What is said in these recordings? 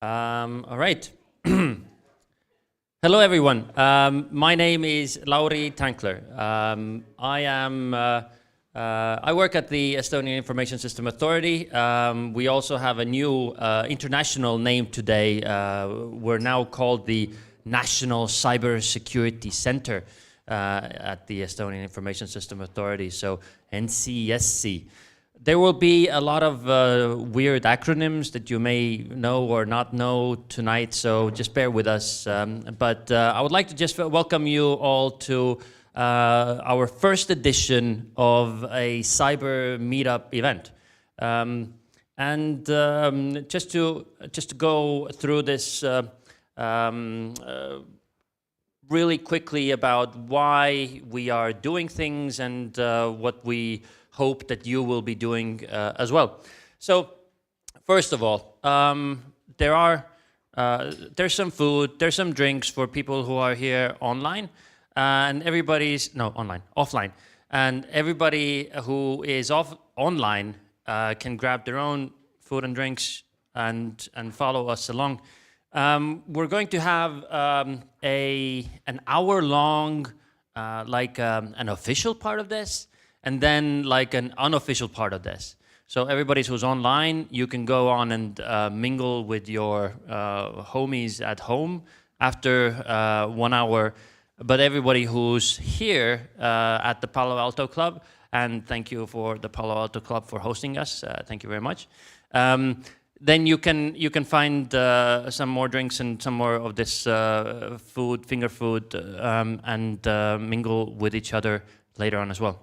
All right. Hello, everyone. My name is Lauri Tankler. I work at the Estonian Information System Authority. We also have a new international name today. We're now called the National Cybersecurity Center at the Estonian Information System Authority, so NCSC. There will be a lot of weird acronyms that you may know or not know tonight, so just bear with us. But I would like to just welcome you all to our first edition of a Cyber Meetup event. Just to go through this really quickly about why we are doing things and what we hope that you will be doing as well. So, first of all, there's some food, there's some drinks for people who are here online, and offline, and everybody who is online can grab their own food and drinks and follow us along. We're going to have an hour-long, an official part of this, and then like an unofficial part of this. So everybody who's online, you can go on and mingle with your homies at home after 1 hour. But everybody who's here at the Palo Alto Club, and thank you for the Palo Alto Club for hosting us. Thank you very much. Then you can find some more drinks and some more of this food, finger food, and mingle with each other later on as well.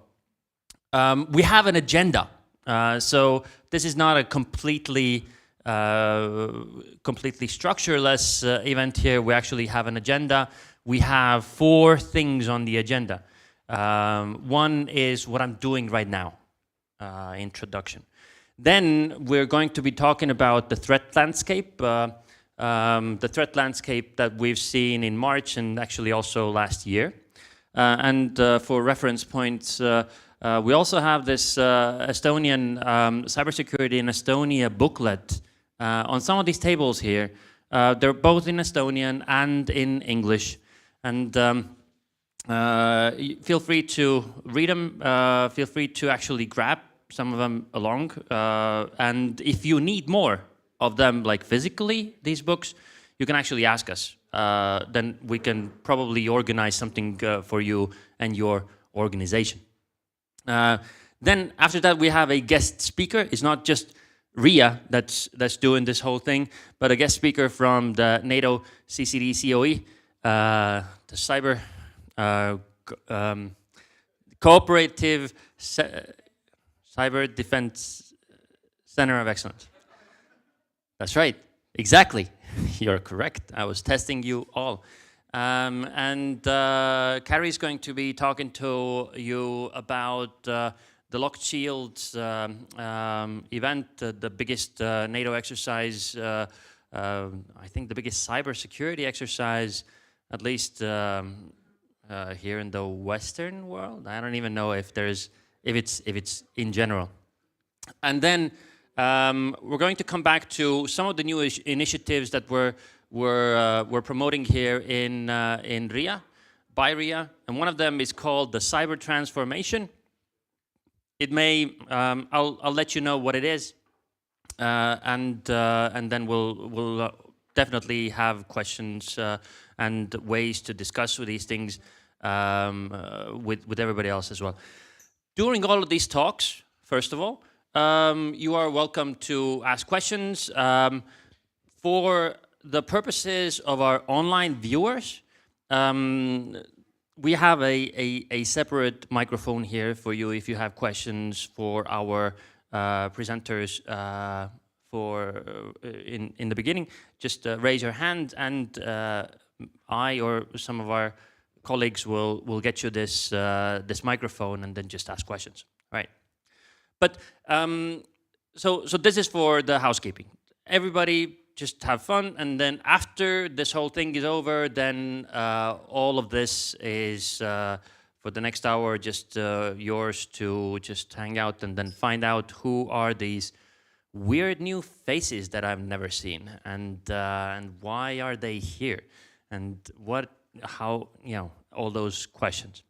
We have an agenda, so this is not a completely structureless event here. We actually have an agenda. We have 4 things on the agenda. One is what I'm doing right now, introduction. Then we're going to be talking about the threat landscape, the threat landscape that we've seen in March and actually also last year. For reference points, we also have this Estonian Cybersecurity in Estonia booklet on some of these tables here. They're both in Estonian and in English. And feel free to read them. Feel free to actually grab some of them along. And if you need more of them, like physically, these books, you can actually ask us. Then we can probably organize something for you and your organization. Then after that, we have a guest speaker. It's not just RIA that's doing this whole thing, but a guest speaker from the NATO CCDCOE, the Cyber Cooperative Cyber Defense Center of Excellence. That's right, exactly. You're correct. I was testing you all. Carrie is going to be talking to you about the Locked Shields event, the biggest NATO exercise, I think the biggest cybersecurity exercise, at least here in the Western world. I don't even know if it's in general. And then we're going to come back to some of the new initiatives that we're promoting here in RIA, by RIA, and one of them is called the CyberTransformation. It may, I'll let you know what it is, and then we'll definitely have questions and ways to discuss with these things with everybody else as well. During all of these talks, first of all, you are welcome to ask questions. For the purposes of our online viewers, we have a separate microphone here for you if you have questions for our presenters in the beginning. Just raise your hand, and I or some of our colleagues will get you this microphone, and then just ask questions. Right? But so this is for the housekeeping. Everybody just have fun, and then after this whole thing is over, then all of this is for the next hour just yours to just hang out and then find out who are these weird new faces that I've never seen, and why are they here, and how, all those questions.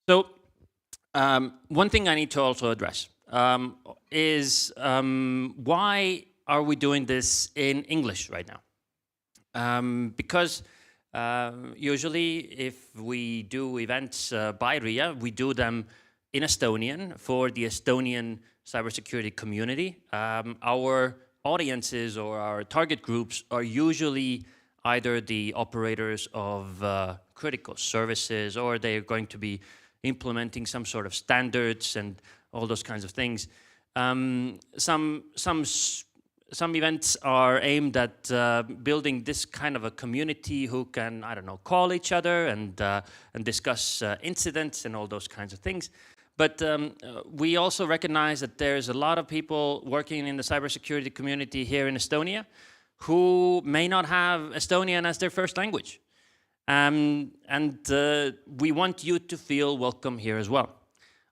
So one thing I need to also address is why are we doing this in English right now? Because usually if we do events by RIA, we do them in Estonian for the Estonian cybersecurity community. Our audiences or our target groups are usually either the operators of critical services, or they're going to be implementing some sort of standards and all those kinds of things. Some events are aimed at building this kind of a community who can, I don't know, call each other and discuss incidents and all those kinds of things. But we also recognize that there's a lot of people working in the cybersecurity community here in Estonia who may not have Estonian as their first language. And we want you to feel welcome here as well.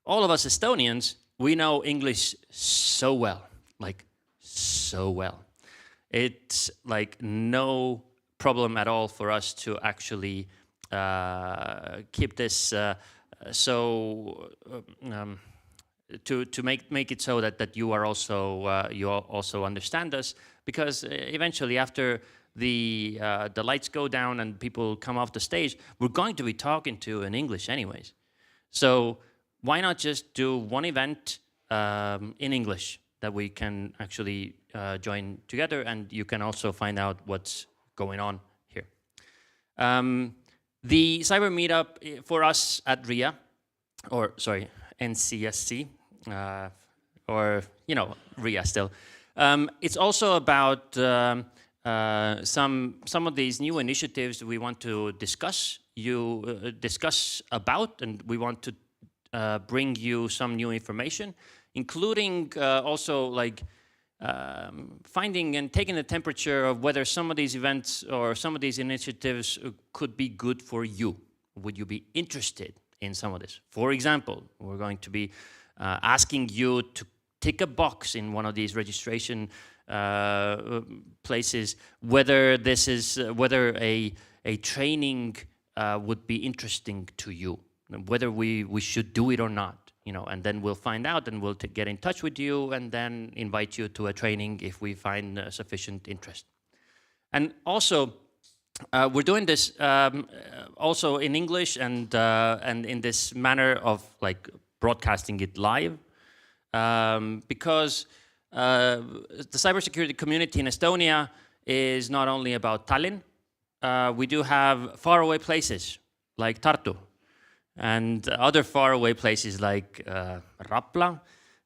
All of us Estonians, we know English so well, like so well. It's like no problem at all for us to actually keep this to make it so that you are also you also understand us, because eventually after the lights go down and people come off the stage, we're going to be talking to in English anyways. So why not just do one event in English that we can actually join together, and you can also find out what's going on here. The Cyber Meetup for us at RIA, or sorry, NCSC, or RIA still. It's also about some of these new initiatives we want to discuss about, and we want to bring you some new information, including also like finding and taking the temperature of whether some of these events or some of these initiatives could be good for you. Would you be interested in some of this? For example, we're going to be asking you to tick a box in one of these registration places, whether this is whether a training would be interesting to you, whether we should do it or not. And then we'll find out, and we'll get in touch with you and then invite you to a training if we find sufficient interest. And also, we're doing this also in English and in this manner of like broadcasting it live, because the cybersecurity community in Estonia is not only about Tallinn. We do have faraway places like Tartu, and other faraway places like Rapla,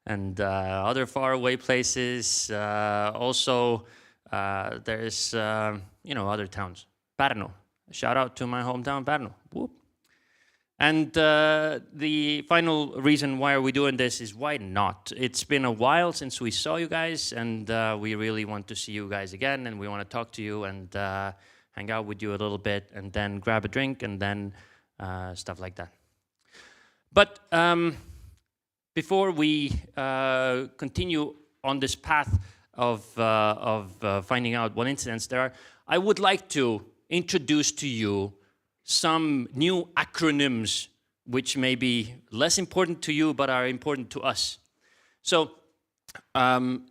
and other faraway places. Also, there's other towns. Pärnu. Shout out to my hometown, Pärnu. Whoop. And the final reason why are we doing this is why not? It's been a while since we saw you guys, and we really want to see you guys again, and we want to talk to you and hang out with you a little bit, and then grab a drink, and then stuff like that. But before we continue on this path of finding out what incidents there are, I would like to introduce to you some new acronyms which may be less important to you but are important to us. So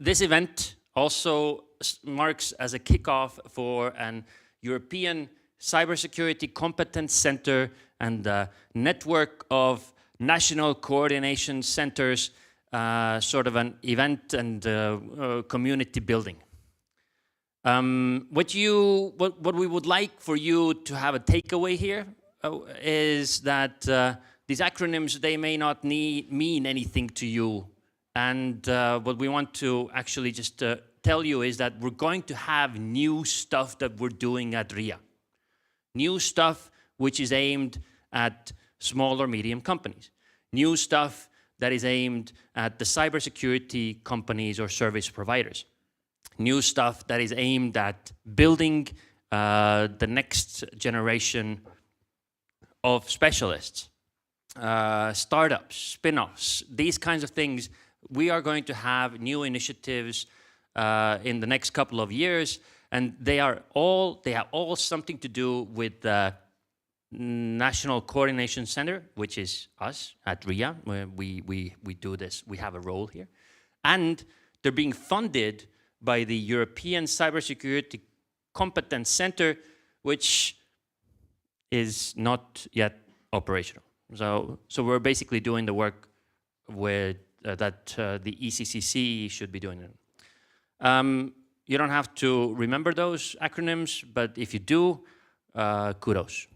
this event also marks as a kickoff for an European Cybersecurity Competence Center and a network of national coordination centers, sort of an event and community building. What we would like for you to have a takeaway here is that these acronyms, they may not mean anything to you. And what we want to actually just tell you is that we're going to have new stuff that we're doing at RIA. New stuff which is aimed at small or medium companies. New stuff that is aimed at the cybersecurity companies or service providers. New stuff that is aimed at building the next generation of specialists. startups, spin-offs, these kinds of things. We are going to have new initiatives in the next couple of years, and they have all something to do with the National Coordination Center, which is us at RIA, where we do this. We have a role here. And they're being funded by the European Cybersecurity Competence Center, which is not yet operational. So we're basically doing the work with, that the ECCC should be doing. You don't have to remember those acronyms, but if you do, kudos.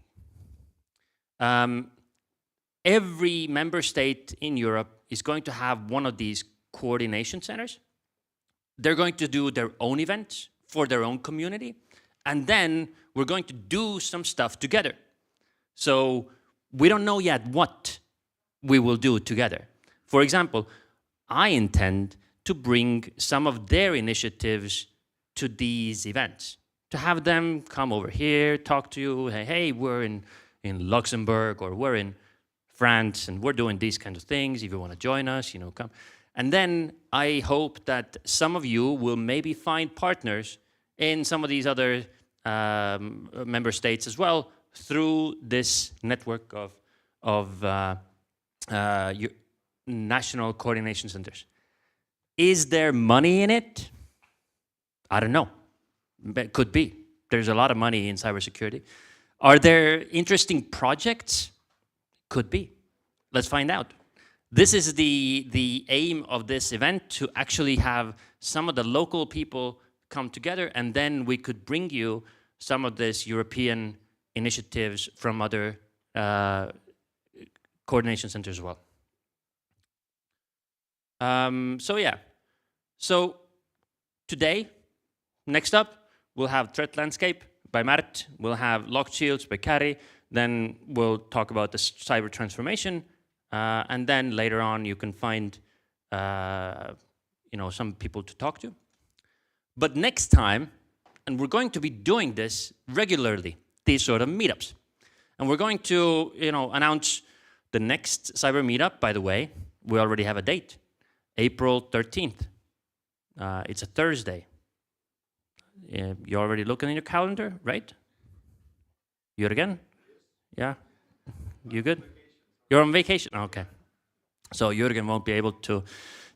Every member state in Europe is going to have one of these coordination centers. They're going to do their own events for their own community, and then we're going to do some stuff together. So we don't know yet what we will do together. For example, I intend to bring some of their initiatives to these events, to have them come over here, talk to you, hey, we're in Luxembourg, or we're in France, and we're doing these kinds of things. If you want to join us, come. And then I hope that some of you will maybe find partners in some of these other member states as well through this network of national coordination centers. Is there money in it? I don't know. It could be. There's a lot of money in cybersecurity. Are there interesting projects? Could be. Let's find out. This is the aim of this event, to actually have some of the local people come together, and then we could bring you some of these European initiatives from other coordination centers as well. So yeah. So today, next up, we'll have Threat Landscape by Märt. We'll have Locked Shields by Carry. Then we'll talk about the CyberTransformation. And then later on, you can find some people to talk to. But next time, and we're going to be doing this regularly, these sort of meetups. And we're going to announce the next Cyber Meetup. By the way, we already have a date, April 13th. It's a Thursday. You're already looking in your calendar, right? Jürgen? Yeah? You good? You're on vacation? Okay. So Jürgen won't be able to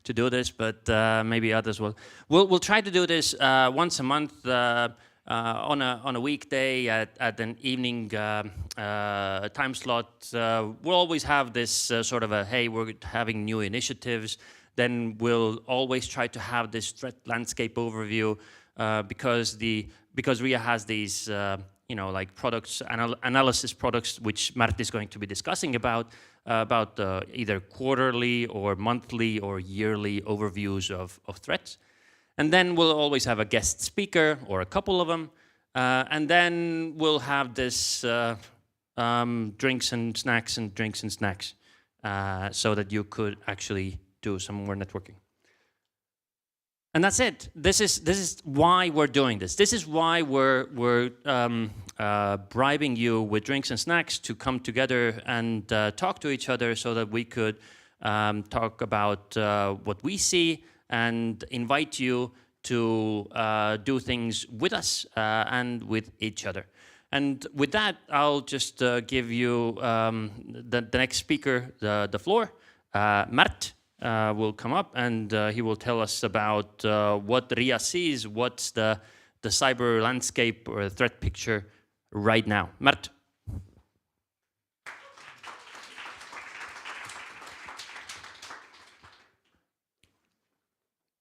do this, but maybe others will. We'll try to do this once a month on a weekday at an evening time slot. We'll always have this sort of a, hey, we're having new initiatives. Then we'll always try to have this threat landscape overview because RIA has these like products, analysis products, which Märt is going to be discussing about either quarterly or monthly or yearly overviews of threats. And then we'll always have a guest speaker or a couple of them. And then we'll have this drinks and snacks so that you could actually do some more networking. And that's it. This is why we're doing this. This is why we're bribing you with drinks and snacks to come together and talk to each other, so that we could talk about what we see and invite you to do things with us and with each other. And with that, I'll just give you the next speaker the floor. Märt will come up, and he will tell us about what RIA sees, what's the cyber landscape or threat picture right now. Märt.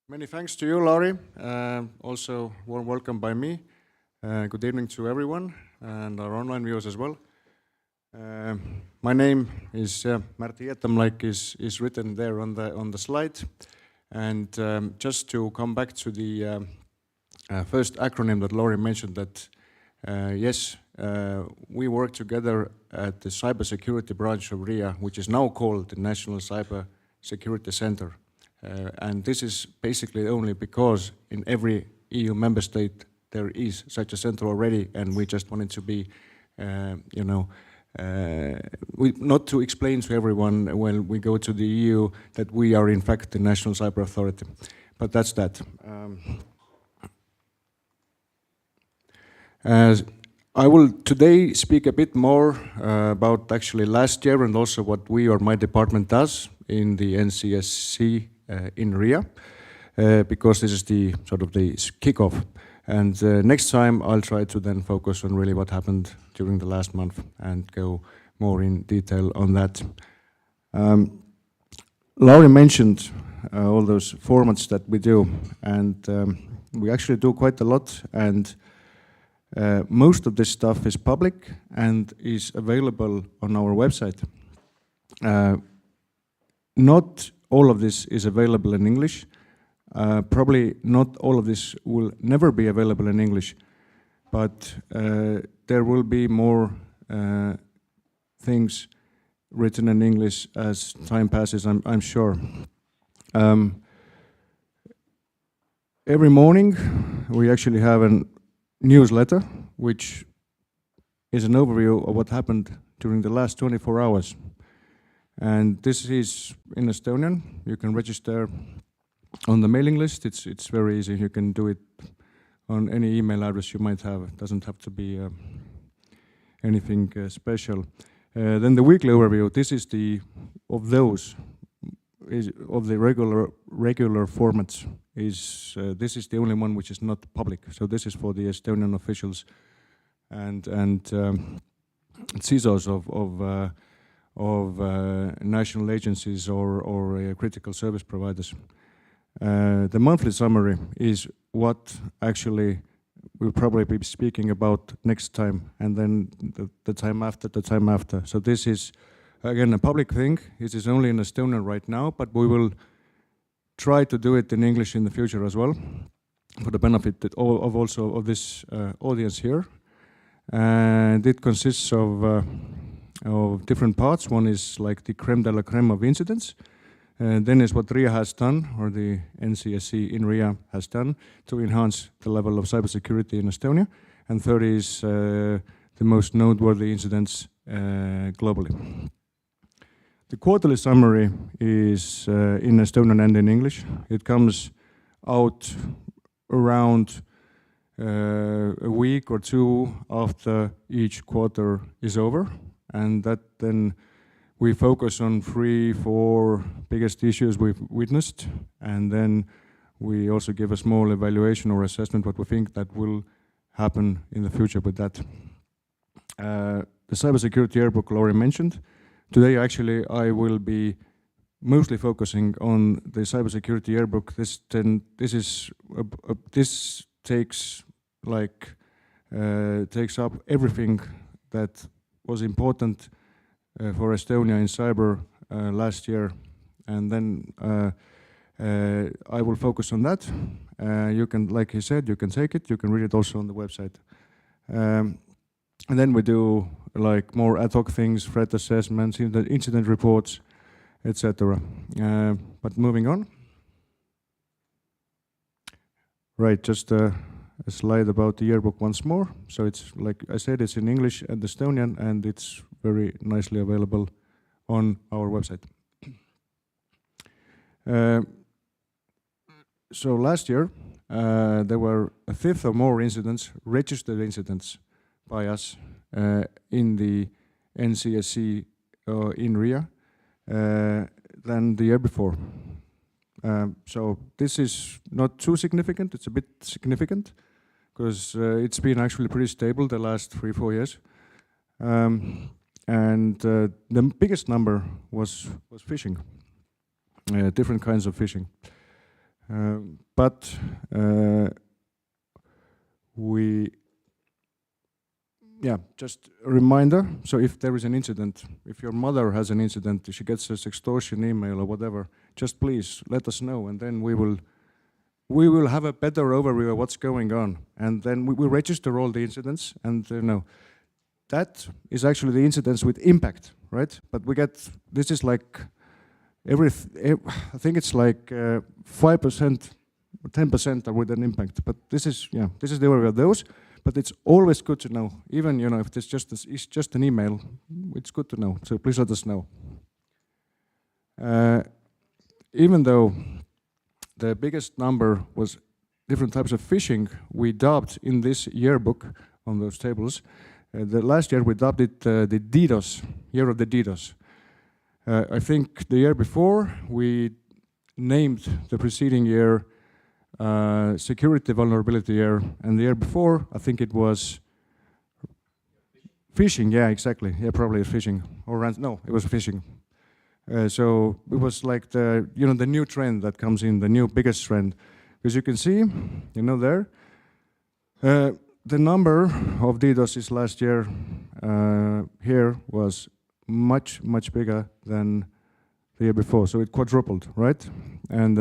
Many thanks to you, Lauri. Also, warm welcome by me. Good evening to everyone and our online viewers as well. My name is Märt Hiietamm, like is written there on the slide. And just to come back to the first acronym that Lauri mentioned, that yes, we work together at the cybersecurity branch of RIA, which is now called the National Cybersecurity Center. And this is basically only because in every EU member state there is such a center already, and we just wanted to be, not to explain to everyone when we go to the EU that we are in fact the national cyber authority. But that's that. I will today speak a bit more about actually last year and also what we or my department does in the NCSC in RIA, because this is the sort of the kickoff. And next time I'll try to then focus on really what happened during the last month and go more in detail on that. Lauri mentioned all those formats that we do, and we actually do quite a lot, and most of this stuff is public and is available on our website. Not all of this is available in English. Probably not all of this will never be available in English, but there will be more things written in English as time passes, I'm sure. Every morning we actually have a newsletter which is an overview of what happened during the last 24 hours. And this is in Estonian. You can register on the mailing list. It's very easy. You can do it on any email address you might have. It doesn't have to be anything special. Then the weekly overview. This is of the regular formats. This is the only one which is not public. So this is for the Estonian officials and CISOs of national agencies or critical service providers. The monthly summary is what actually we'll probably be speaking about next time, and then the time after. So this is, again, a public thing. It is only in Estonian right now, but we will try to do it in English in the future as well, for the benefit of this audience here. And it consists of different parts. One is like the creme de la creme of incidents. Then is what RIA has done, or the NCSC in RIA has done to enhance the level of cybersecurity in Estonia. And third is the most noteworthy incidents globally. The quarterly summary is in Estonian and in English. It comes out around a week or two after each quarter is over, and that then we focus on 3-4 biggest issues we've witnessed, and then we also give a small evaluation or assessment what we think that will happen in the future with that. The cybersecurity yearbook Lauri mentioned. Today, actually, I will be mostly focusing on the cybersecurity yearbook. This takes up everything that was important for Estonia in cyber last year, and then I will focus on that. You can, like he said, you can take it. You can read it also on the website. And then we do like more ad hoc things, threat assessments, incident reports, etc. But moving on. Right, just a slide about the yearbook once more. So it's, like I said, it's in English and Estonian, and it's very nicely available on our website. So last year, there were a fifth or more incidents, registered incidents by us in the NCSC in RIA than the year before. So this is not too significant. It's a bit significant because it's been actually pretty stable the last 3-4 years. And the biggest number was phishing, different kinds of phishing. But just a reminder, so if there is an incident, if your mother has an incident, if she gets this extortion email or whatever, just please let us know, and then we will have a better overview of what's going on. And then we will register all the incidents, and that is actually the incidents with impact, right? But we get, this is like I think it's like 5%, 10% are with an impact. But this is the overview of those. But it's always good to know, even if it's just an email, it's good to know. So please let us know. Even though the biggest number was different types of phishing, we dubbed in this yearbook on those tables. The last year we dubbed it the DDoS, year of the DDoS. I think the year before we named the preceding year security vulnerability year, and the year before I think it was phishing. Yeah, exactly. Yeah, probably phishing or no, it was phishing. So it was like the the new trend that comes in, the new biggest trend. As you can see, there, the number of DDoSes last year here was much bigger than the year before. So it quadrupled, right? And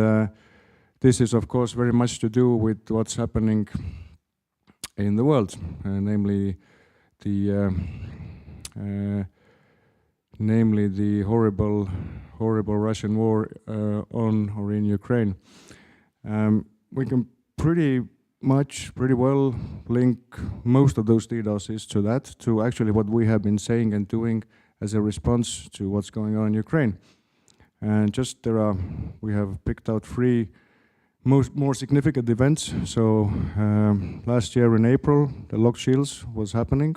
this is of course very much to do with what's happening in the world, namely the horrible Russian war on or in Ukraine. We can pretty well link most of those DDoSes to that, to actually what we have been saying and doing as a response to what's going on in Ukraine. And just we have picked out 3 more significant events. So last year in April, the locked shields was happening,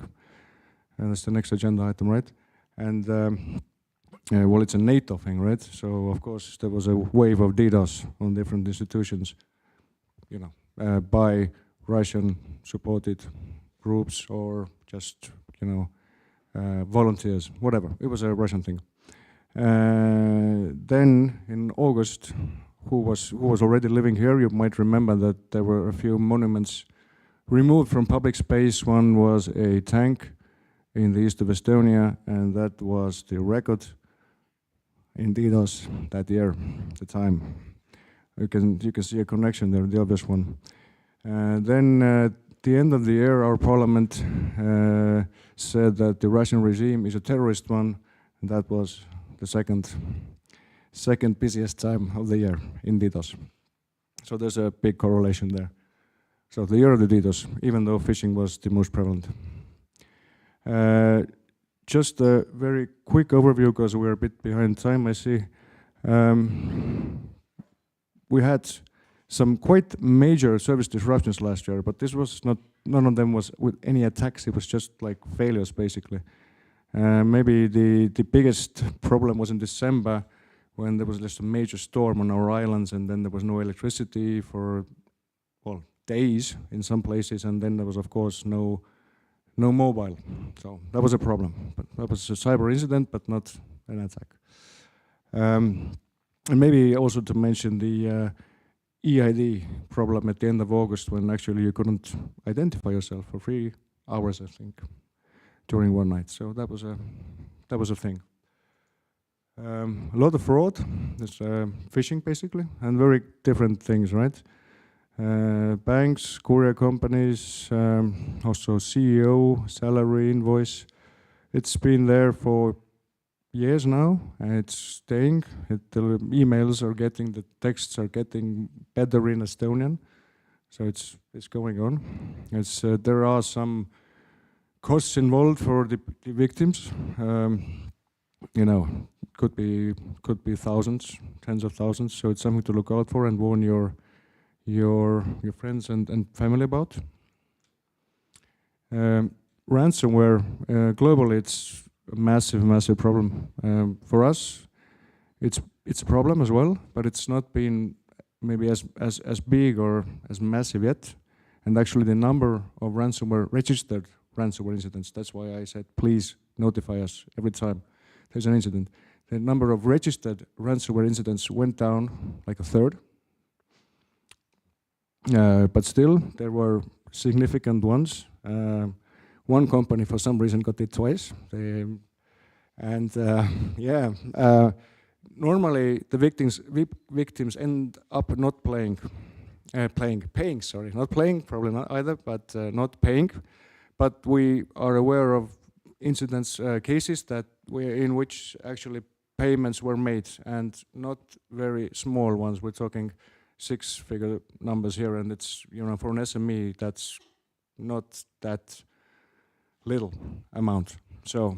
and that's the next agenda item, right? And well, it's a NATO thing, right? So of course there was a wave of DDoS on different institutions, by Russian-supported groups or just volunteers, whatever. It was a Russian thing. Then in August, who was already living here, you might remember that there were a few monuments removed from public space. One was a tank in the east of Estonia, and that was the record in DDoS that year, the time. You can see a connection there, the obvious one. Then at the end of the year, our parliament said that the Russian regime is a terrorist one, and that was the second busiest time of the year in DDoS. So there's a big correlation there. So the year of the DDoS, even though phishing was the most prevalent. Just a very quick overview, because we're a bit behind time, I see. We had some quite major service disruptions last year, but this was none of them was with any attacks. It was just like failures, basically. Maybe the biggest problem was in December, when there was just a major storm on our islands, and then there was no electricity for, well, days in some places, and then there was of course no mobile. So that was a problem. But that was a cyber incident, but not an attack. And maybe also to mention the EID problem at the end of August, when actually you couldn't identify yourself for 3 hours, I think, during one night. So that was a thing. A lot of fraud, there's phishing basically, and very different things, right? Banks, courier companies, also CEO, salary invoice. It's been there for years now, and it's staying. The emails are getting, the texts are getting better in Estonian, so it's going on. There are some costs involved for the victims. Could be thousands, tens of thousands. So it's something to look out for and warn your friends and family about. Ransomware, globally, it's a massive problem. For us, it's a problem as well, but it's not been maybe as big or as massive yet. And actually, the number of registered ransomware incidents, that's why I said please notify us every time there's an incident. The number of registered ransomware incidents went down like a third. But still, there were significant ones. One company, for some reason, got it twice. Normally the victims end up not paying, probably not either, but not paying. But we are aware of incidents, cases in which actually payments were made, and not very small ones. We're talking 6-figure numbers here, and it's, for an SME, that's not that little amount. So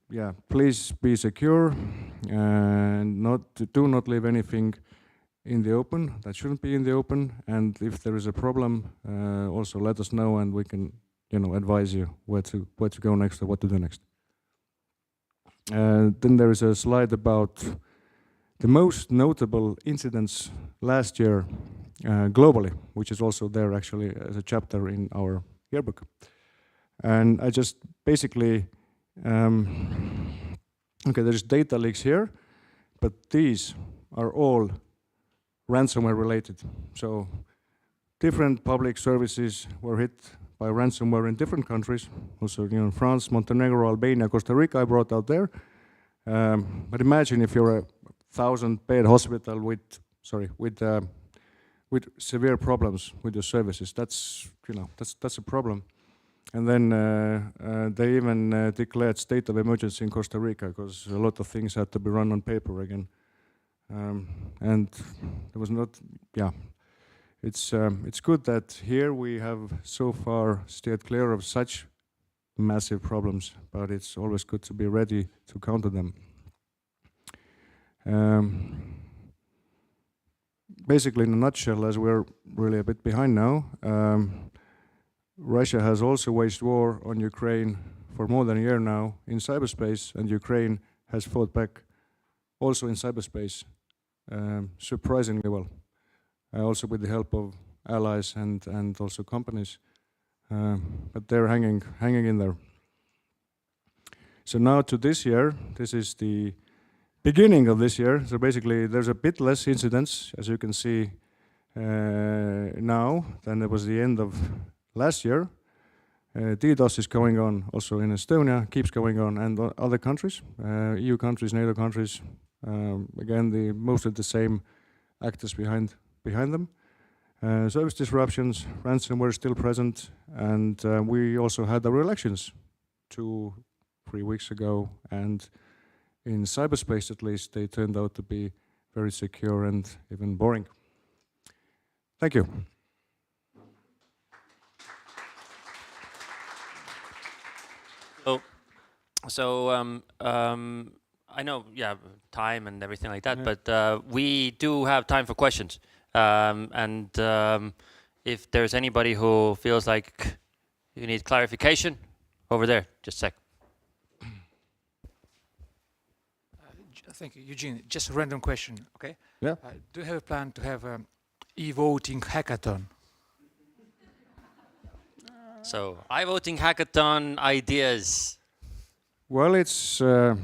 yeah, please be secure and do not leave anything in the open that shouldn't be in the open. And if there is a problem, also let us know, and we can, advise you where to go next or what to do next. Then there is a slide about the most notable incidents last year globally, which is also there actually as a chapter in our yearbook. And I just basically, okay, there's data leaks here, but these are all ransomware related. So different public services were hit by ransomware in different countries. Also, France, Montenegro, Albania, Costa Rica, I brought out there. But imagine if you're a 1,000-bed hospital with severe problems with your services. That's a problem. And then they even declared state of emergency in Costa Rica because a lot of things had to be run on paper again. And there was not, it's good that here we have so far stayed clear of such massive problems, but it's always good to be ready to counter them. Basically, in a nutshell, as we're really a bit behind now, Russia has also waged war on Ukraine for more than a year now in cyberspace, and Ukraine has fought back also in cyberspace surprisingly well, also with the help of allies and also companies, but they're hanging in there. So now to this year, this is the beginning of this year, so basically there's a bit less incidents, as you can see now, than there was the end of last year. DDoS is going on also in Estonia, keeps going on, and other countries, EU countries, NATO countries, again, most of the same actors behind them. Service disruptions, ransomware is still present, and we also had our elections 2-3 weeks ago, and in cyberspace at least, they turned out to be very secure and even boring. Thank you. So I know, time and everything like that, but we do have time for questions. And if there's anybody who feels like you need clarification, over there, just a sec. Thank you, Eugene. Just a random question, okay? Yeah. Do you have a plan to have an e-voting hackathon? So, e-voting hackathon ideas. Well, it's not.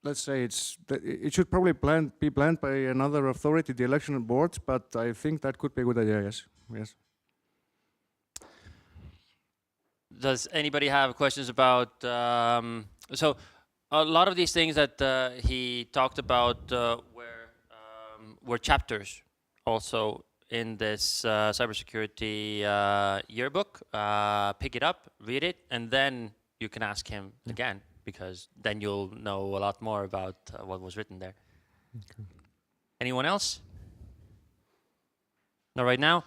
Let's say it should probably be planned by another authority, the election board. But I think that could be a good idea. Yes. Yes. Does anybody have questions about? So, a lot of these things that he talked about were chapters, also in this cybersecurity yearbook. Pick it up, read it, and then you can ask him again, because then you'll know a lot more about what was written there. Okay. Anyone else? Not right now.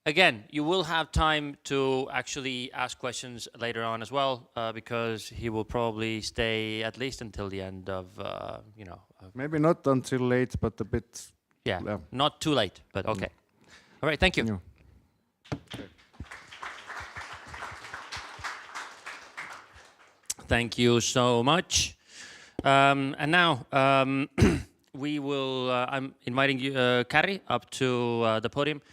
Again, you will have time to actually ask questions later on as well, because he will probably stay at least until the end of, Maybe not until late, but a bit. Yeah, not too late, but okay. All right, thank you. Yeah. Okay. Thank you so much. And now we will. I'm inviting you, Carry, up to the podium.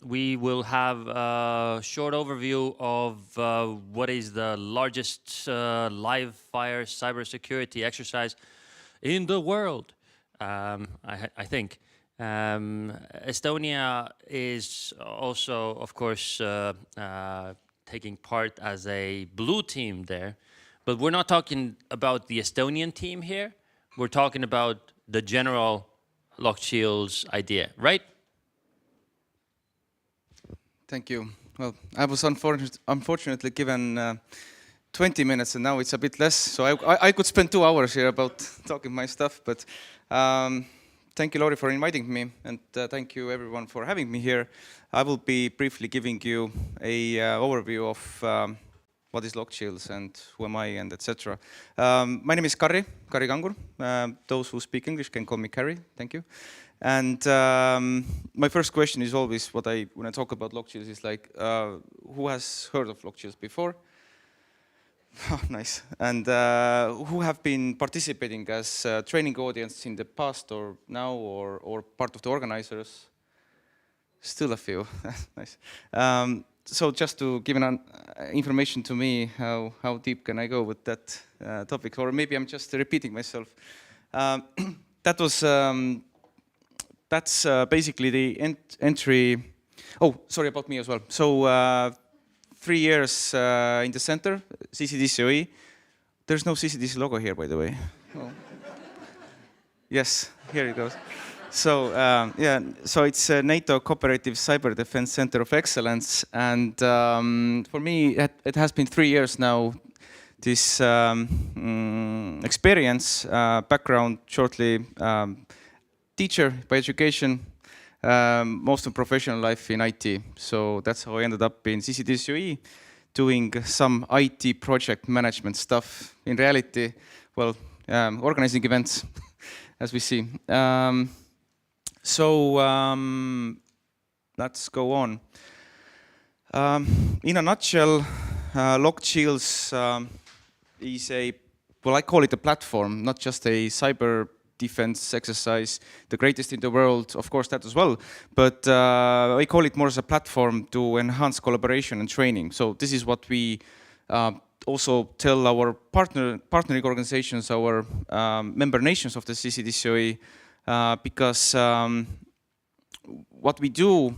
We will have a short overview of what is the largest live fire cybersecurity exercise in the world. I think. Estonia is also, of course, taking part as a blue team there, but we're not talking about the Estonian team here. We're talking about the general locked shields idea, right? Thank you. Well, I was unfortunately given 20 minutes, and now it's a bit less, so I could spend 2 hours here about talking my stuff, but thank you, Lauri, for inviting me, and thank you everyone for having me here. I will be briefly giving you a overview of what is locked shields and who am I and etc. My name is Carry Kangur. Those who speak English can call me Carry. Thank you. And my first question is always when I talk about locked shields is like, who has heard of locked shields before? Oh, nice. And who have been participating as training audience in the past or now or part of the organizers? Still a few. Nice. So just to give an information to me, how deep can I go with that topic? Or maybe I'm just repeating myself. That's basically the entry. Oh, sorry about me as well. So 3 years in the center, CCDCOE. There's no CCDC logo here, by the way. Oh. Yes, here it goes. So yeah, so it's a NATO Cooperative Cyber Defense Center of Excellence, and for me, it has been 3 years now. This experience, background, shortly, teacher by education. Most of professional life in IT. So that's how I ended up in CCDCOE, doing some IT project management stuff. In reality, well, organizing events, as we see. Let's go on. In a nutshell, locked shields is I call it a platform, not just a cyber defense exercise, the greatest in the world, of course that as well, but I call it more as a platform to enhance collaboration and training. So this is what we also tell our partnering organizations, our member nations of the CCDCOE, because what we do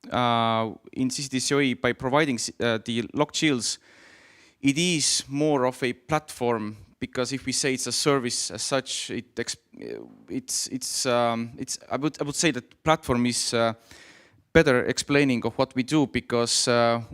in CCDCOE by providing the locked shields, it is more of a platform. Because if we say it's a service as such, I would say that platform is better explaining of what we do, because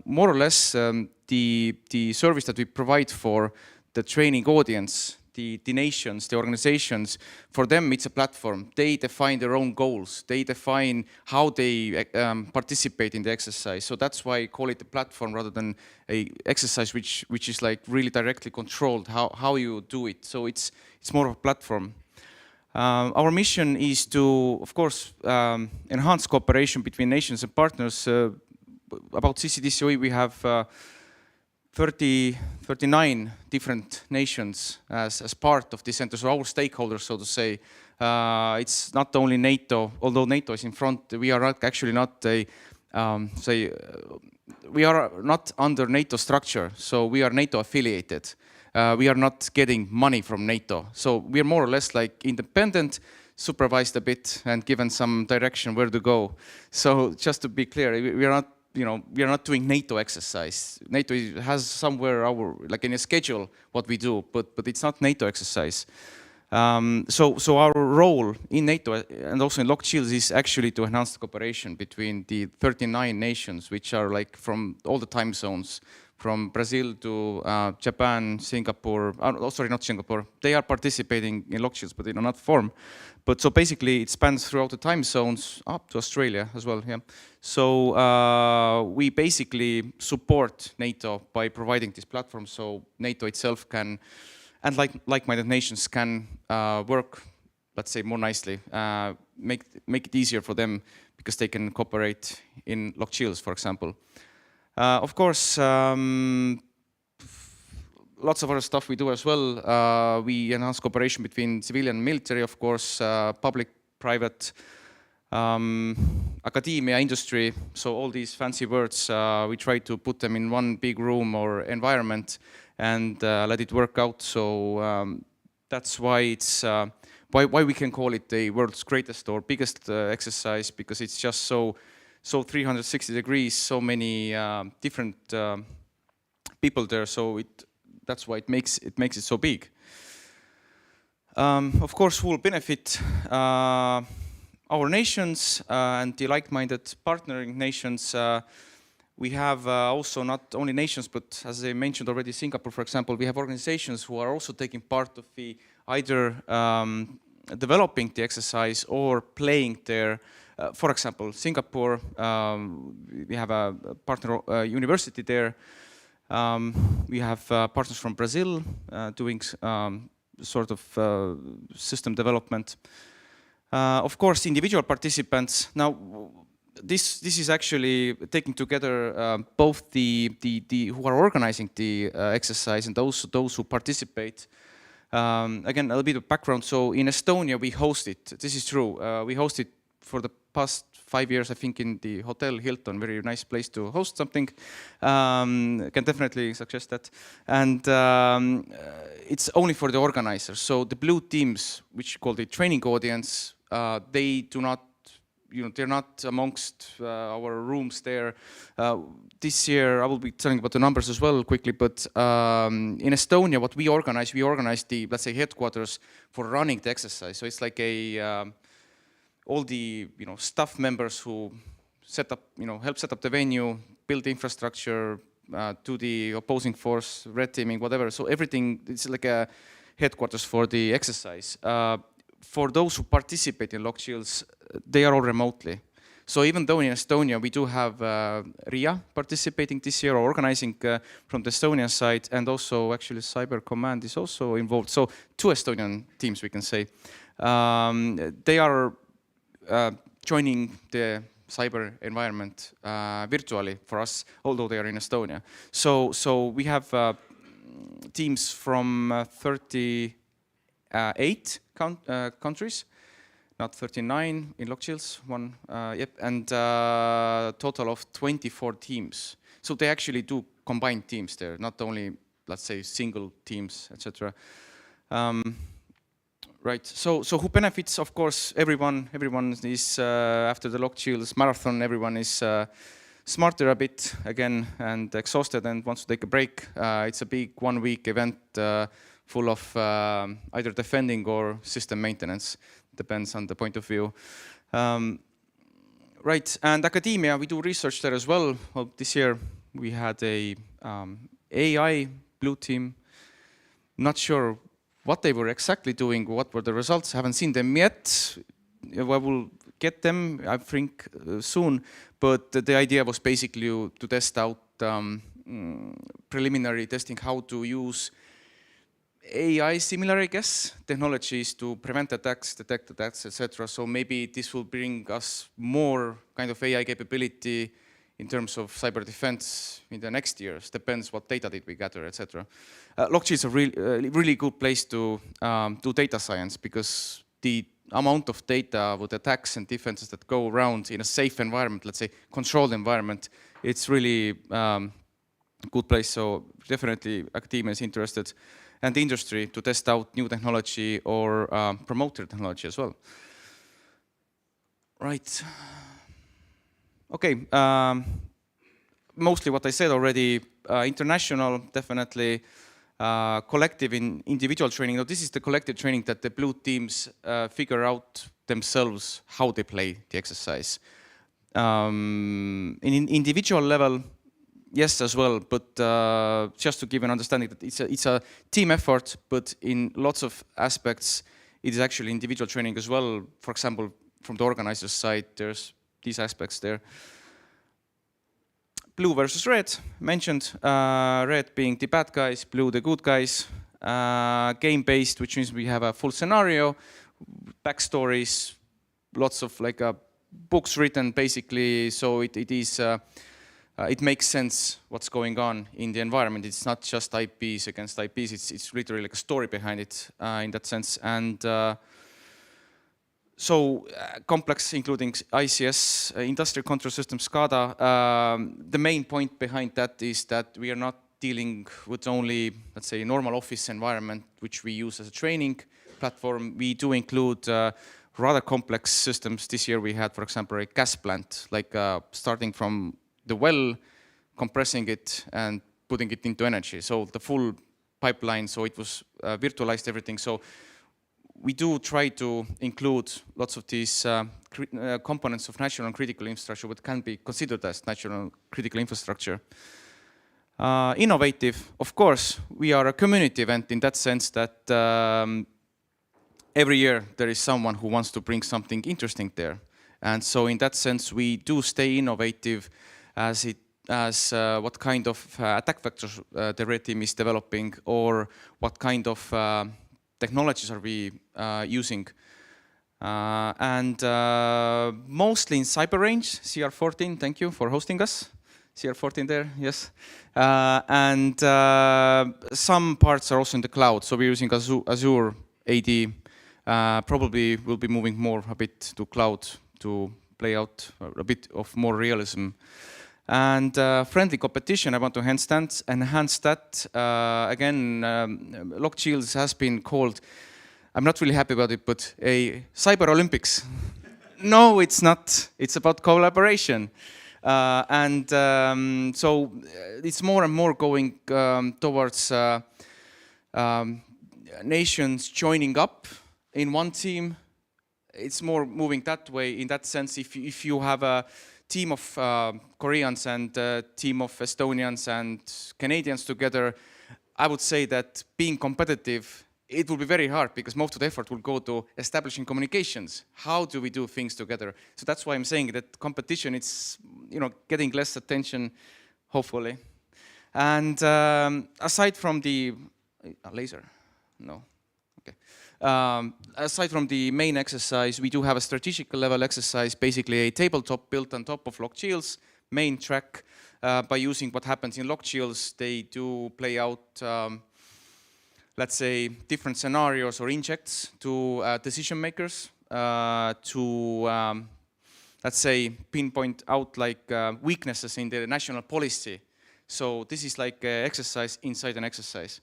more or less the service that we provide for the training audience, the nations, the organizations, for them it's a platform. They define their own goals. They define how they participate in the exercise. So that's why I call it a platform rather than a exercise which is like really directly controlled how you do it. So it's more of a platform. Our mission is to, of course, enhance cooperation between nations and partners. About CCDCOE, we have 39 different nations as part of this center, so our stakeholders, so to say. It's not only NATO, although NATO is in front, we are actually not we are not under NATO structure, so we are NATO affiliated. We are not getting money from NATO, so we are more or less like independent, supervised a bit and given some direction where to go. So just to be clear, we are not, we are not doing NATO exercise. NATO has somewhere like in a schedule what we do, but it's not NATO exercise. So our role in NATO and also in locked shields is actually to enhance the cooperation between the 39 nations, which are like from all the time zones, from Brazil to Japan, Singapore. Sorry, not Singapore. They are participating in locked shields, but in another form. But so basically, it spans throughout the time zones up to Australia as well. Yeah. So we basically support NATO by providing this platform, so NATO itself can, and like-minded nations can work, let's say, more nicely, make it easier for them because they can cooperate in locked shields, for example. Of course, lots of other stuff we do as well. We enhance cooperation between civilian and military, of course, public, private, academia, industry. So all these fancy words, we try to put them in one big room or environment and let it work out. So that's why it's why we can call it the world's greatest or biggest exercise, because it's just so 360 degrees, so many different people there. So that's why it makes it so big. Of course, who will benefit? Our nations and the like-minded partnering nations. We have also not only nations, but as I mentioned already, Singapore, for example, we have organizations who are also taking part of the either developing the exercise or playing there. For example, Singapore, we have a partner university there. We have partners from Brazil doing sort of system development. Of course, individual participants. Now, this is actually taking together both the who are organizing the exercise and those who participate. Again, a little bit of background. So in Estonia, we host it. This is true. We host it for the past 5 years, I think, in the Hotel Hilton. Very nice place to host something. Can definitely suggest that. And it's only for the organizers. So the blue teams, which call the training audience, they do not, they're not amongst our rooms there. This year, I will be telling about the numbers as well quickly, but in Estonia, what we organize the, let's say, headquarters for running the exercise. So it's like a, all the, staff members who set up, help set up the venue, build the infrastructure, do the opposing force, red teaming, whatever. So everything, it's like a headquarters for the exercise. For those who participate in Locked Shields, they are all remotely. So even though in Estonia we do have RIA participating this year or organizing from the Estonian side, and also actually Cyber Command is also involved. So 2 Estonian teams, we can say. They are joining the cyber environment virtually for us, although they are in Estonia. So we have teams from 38 countries, not 39 in Locked Shields, and total of 24 teams. So they actually do combine teams there, not only, let's say, single teams, etc. Right. So who benefits? Of course, everyone. Everyone is after the Locked Shields marathon. Everyone is smarter a bit again and exhausted and wants to take a break. It's a big 1-week event full of either defending or system maintenance. Depends on the point of view. Right. And academia, we do research there as well. Well, this year we had a AI blue team. Not sure what they were exactly doing, what were the results. Haven't seen them yet. I will get them, I think, soon. But the idea was basically to test out preliminary testing, how to use AI similar, I guess, technologies to prevent attacks, detect attacks, etc. So maybe this will bring us more kind of AI capability in terms of cyber defense in the next years. Depends what data did we gather, etc. Locked Shields is a really good place to do data science, because the amount of data with attacks and defenses that go around in a safe environment, let's say controlled environment, it's really a good place. So definitely academia is interested, and the industry to test out new technology or promote their technology as well. Right. Okay. Mostly what I said already. International, definitely. Collective in individual training. Now, this is the collective training that the blue teams figure out themselves how they play the exercise. In individual level, yes, as well, but just to give an understanding that it's a team effort, but in lots of aspects, it is actually individual training as well. For example, from the organizer's side, there's these aspects there. Blue versus red, mentioned. Red being the bad guys, blue the good guys. Game-based, which means we have a full scenario, backstories, lots of books written basically, so it makes sense what's going on in the environment. It's not just IPs against IPs, it's literally like a story behind it in that sense. And so complex, including ICS, Industrial Control System, SCADA. The main point behind that is that we are not dealing with only, let's say, a normal office environment, which we use as a training platform. We do include rather complex systems. This year we had, for example, a gas plant, starting from the well, compressing it and putting it into energy. So the full pipeline, so it was virtualized everything. So we do try to include lots of these components of national and critical infrastructure, what can be considered as national critical infrastructure. Innovative, of course, we are a community event in that sense that every year there is someone who wants to bring something interesting there. And so in that sense, we do stay innovative as what kind of attack vectors the red team is developing, or what kind of technologies are we using. And mostly in cyber range, CR14, thank you for hosting us. CR14 there, yes. And some parts are also in the cloud, so we're using Azure AD. Probably will be moving more a bit to cloud to play out a bit of more realism. And friendly competition, I want to enhance that. Again, Locked Shields has been called, I'm not really happy about it, but a Cyber Olympics. No, it's not. It's about collaboration. So it's more and more going towards nations joining up in one team. It's more moving that way. In that sense, if you have a team of Koreans and a team of Estonians and Canadians together, I would say that being competitive, it will be very hard because most of the effort will go to establishing communications. How do we do things together? So that's why I'm saying that competition, it's getting less attention, hopefully. And aside from the laser, no, okay. Aside from the main exercise, we do have a strategic level exercise, basically a tabletop built on top of Locked Shields, main track. By using what happens in Locked Shields, they do play out let's say, different scenarios or injects to decision makers to, let's say, pinpoint out like weaknesses in the national policy. So this is like an exercise inside an exercise.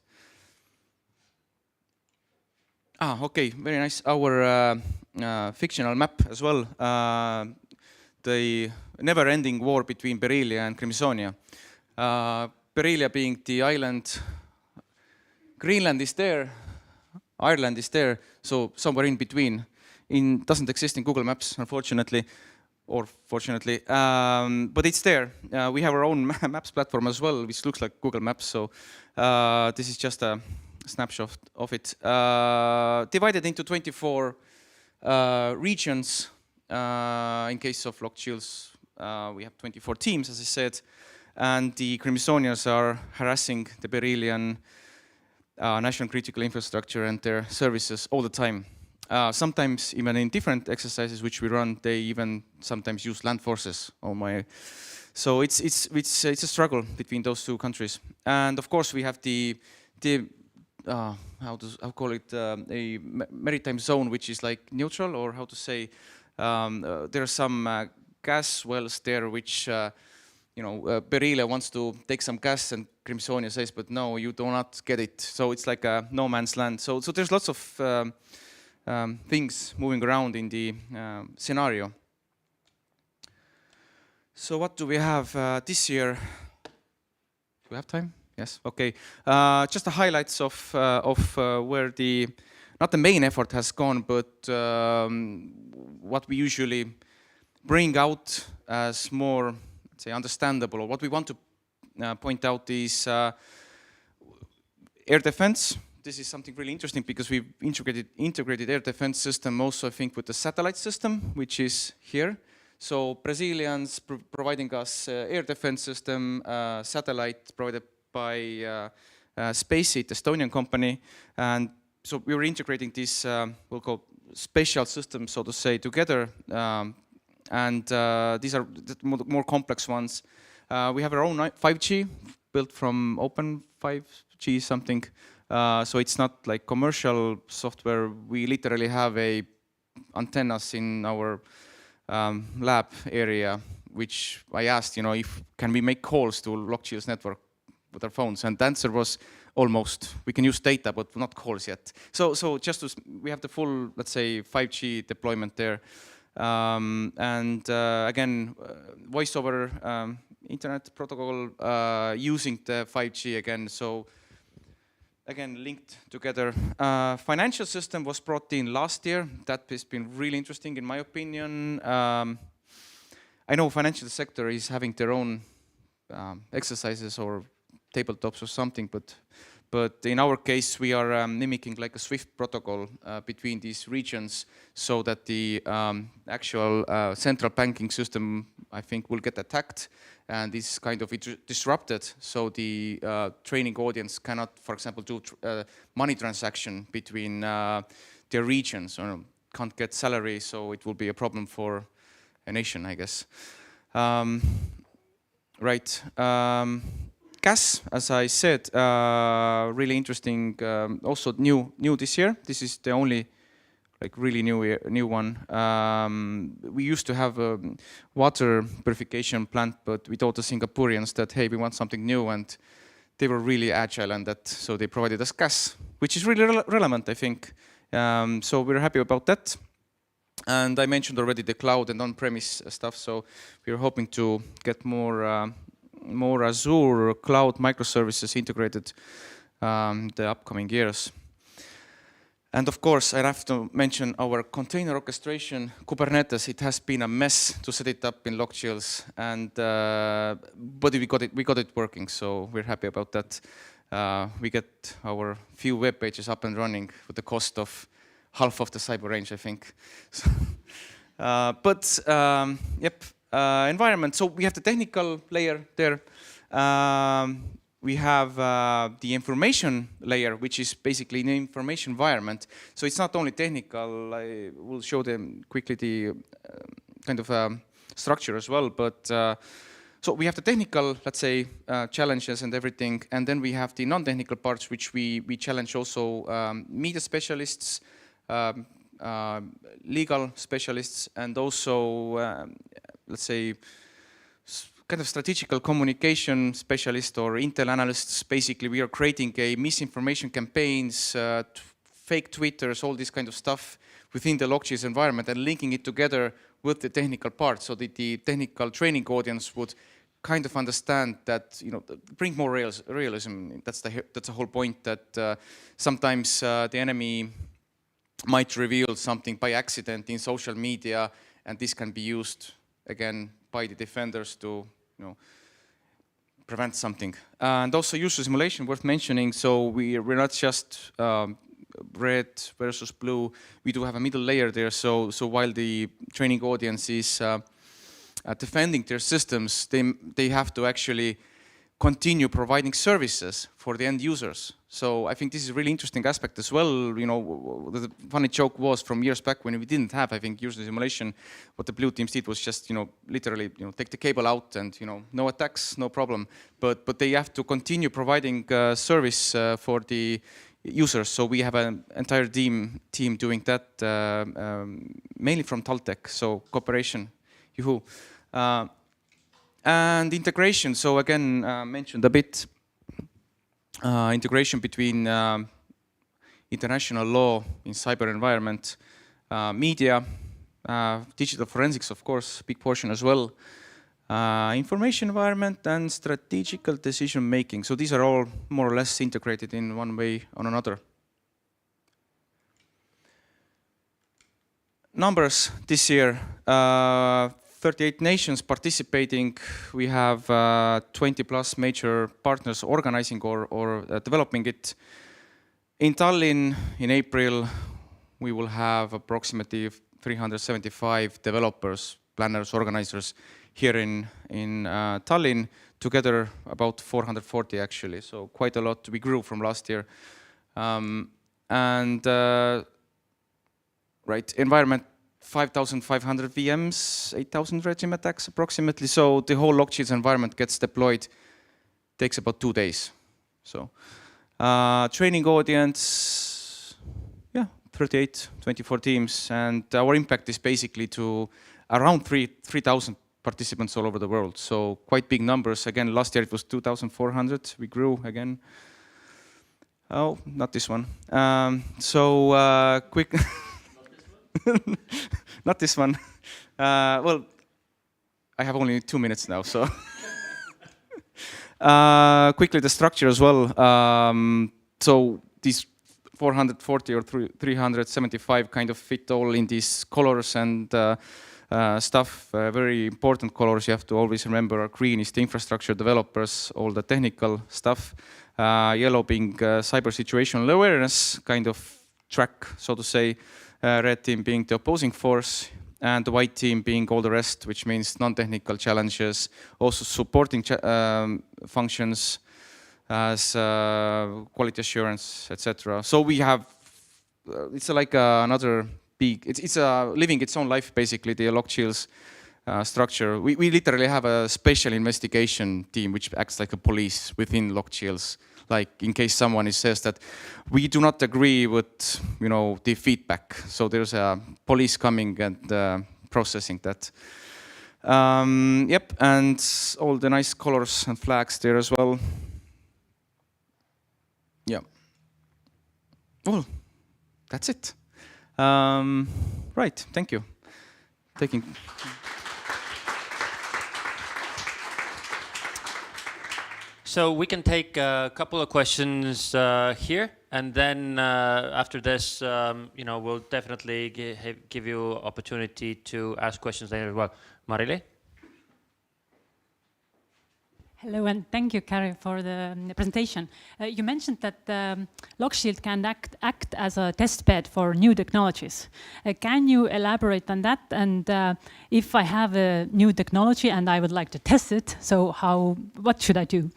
Okay, very nice. Our fictional map as well. The never-ending war between Berelia and Crimsonia. Berelia being the island. Greenland is there, Ireland is there, so somewhere in between. Doesn't exist in Google Maps, unfortunately, or fortunately, but it's there. We have our own maps platform as well, which looks like Google Maps, so this is just a snapshot of it. Divided into 24 regions. In case of Locked Shields, we have 24 teams, as I said, and the Crimsonians are harassing the Berelian national critical infrastructure and their services all the time. Sometimes even in different exercises which we run, they even sometimes use land forces. So it's a struggle between those two countries. And of course we have how call it, a maritime zone which is like neutral, or how to say, there are some gas wells there which Berelia wants to take some gas and Crimsonia says, but no, you do not get it. So it's like a no man's land. So there's lots of things moving around in the scenario. So what do we have this year? Do we have time? Yes, okay. Just the highlights of where not the main effort has gone, but what we usually bring out as more, say, understandable, or what we want to point out is air defense. This is something really interesting because we've integrated air defense system also, I think, with the satellite system, which is here. So Brazilians providing us air defense system, satellite provided by Spaceseat, Estonian company, and so we were integrating this, we'll call spatial systems, so to say, together. And these are the more complex ones. We have our own 5G built from open 5G something. So it's not like commercial software. We literally have antennas in our lab area, which I asked, if can we make calls to Locked Shields network with our phones, and the answer was almost. We can use data, but not calls yet. So we have the full, let's say, 5G deployment there. And again, voice over internet protocol using the 5G again. So again, linked together. Financial system was brought in last year. That has been really interesting in my opinion. I know financial sector is having their own exercises or tabletops or something, but But in our case, we are mimicking like a SWIFT protocol between these regions so that the actual central banking system, I think, will get attacked and is kind of disrupted. So the training audience cannot, for example, do money transaction between their regions or can't get salary. So it will be a problem for a nation, I guess. Right. Gas, as I said, really interesting. Also new this year. This is the only like really new one. We used to have a water purification plant, but we told the Singaporeans that hey, we want something new, and they were really agile and that, so they provided us gas, which is really relevant, I think. So we're happy about that. And I mentioned already the cloud and on-premise stuff. So we're hoping to get more Azure cloud microservices integrated the upcoming years. And of course, I have to mention our container orchestration, Kubernetes. It has been a mess to set it up in LogShields, and but we got it working. So we're happy about that. We get our few web pages up and running with the cost of half of the cyber range, I think. Yep. Environment. So we have the technical layer there. We have the information layer, which is basically an information environment. So it's not only technical. I will show them quickly the kind of structure as well. But so we have the technical, let's say, challenges and everything, and then we have the non-technical parts, which we challenge also media specialists, legal specialists, and also let's say, kind of strategical communication specialist or intel analysts. Basically, we are creating a misinformation campaigns, fake Twitters, all this kind of stuff within the LogShields environment and linking it together with the technical part so that the technical training audience would kind of understand that, you know, bring more realism. That's the whole point, that sometimes the enemy might reveal something by accident in social media, and this can be used again by the defenders to, you know, prevent something. And also user simulation worth mentioning. So we're not just red versus blue. We do have a middle layer there. So while the training audience is defending their systems, they have to actually continue providing services for the end users. So I think this is a really interesting aspect as well. You know, the funny joke was from years back when we didn't have, I think, user simulation, what the blue teams did was just, you know, literally, you know, take the cable out and, you know, no attacks, no problem. But they have to continue providing service for the users. So we have an entire team doing that, mainly from Taltech, so cooperation. Yoo-hoo. And integration, so again, mentioned a bit, integration between international law in cyber environment, media, digital forensics, of course, big portion as well, information environment, and strategical decision making. So these are all more or less integrated in one way or another. Numbers this year. 38 nations participating. We have 20 plus major partners organizing or developing it. In Tallinn, in April, we will have approximately 375 developers, planners, organizers here in Tallinn. Together about 440 actually, so quite a lot. We grew from last year. Right, environment, 5,500 VMs, 8,000 regime attacks approximately. So the whole LogShields environment gets deployed, takes about 2 days. So training audience, yeah, 38, 24 teams. And our impact is basically to around 3,000 participants all over the world. So quite big numbers. Again, last year it was 2,400. We grew again. Oh, not this one. Quick. Not this one. Well, I have only 2 minutes now, so. Quickly, the structure as well. So these 440 or 375 kind of fit all in these colors and stuff. Very important colors you have to always remember are green is the infrastructure developers, all the technical stuff. yellow being cyber situational awareness kind of track, so to say, red team being the opposing force, and the white team being all the rest, which means non-technical challenges, also supporting functions as quality assurance, etc. So we have, it's like another big, it's living its own life, basically, the locked shields structure. We literally have a special investigation team which acts like a police within locked shields. Like in case someone says that we do not agree with, the feedback. So there's a police coming and processing that. Yep, and all the nice colors and flags there as well. Yeah. Well, that's it. Right, thank you. So we can take a couple of questions here, and then after this, we'll definitely give you opportunity to ask questions later as well. Marile? Hello, and thank you, Carry, for the presentation. You mentioned that LockShield can act as a test bed for new technologies. Can you elaborate on that? And if I have a new technology and I would like to test it, so what should I do?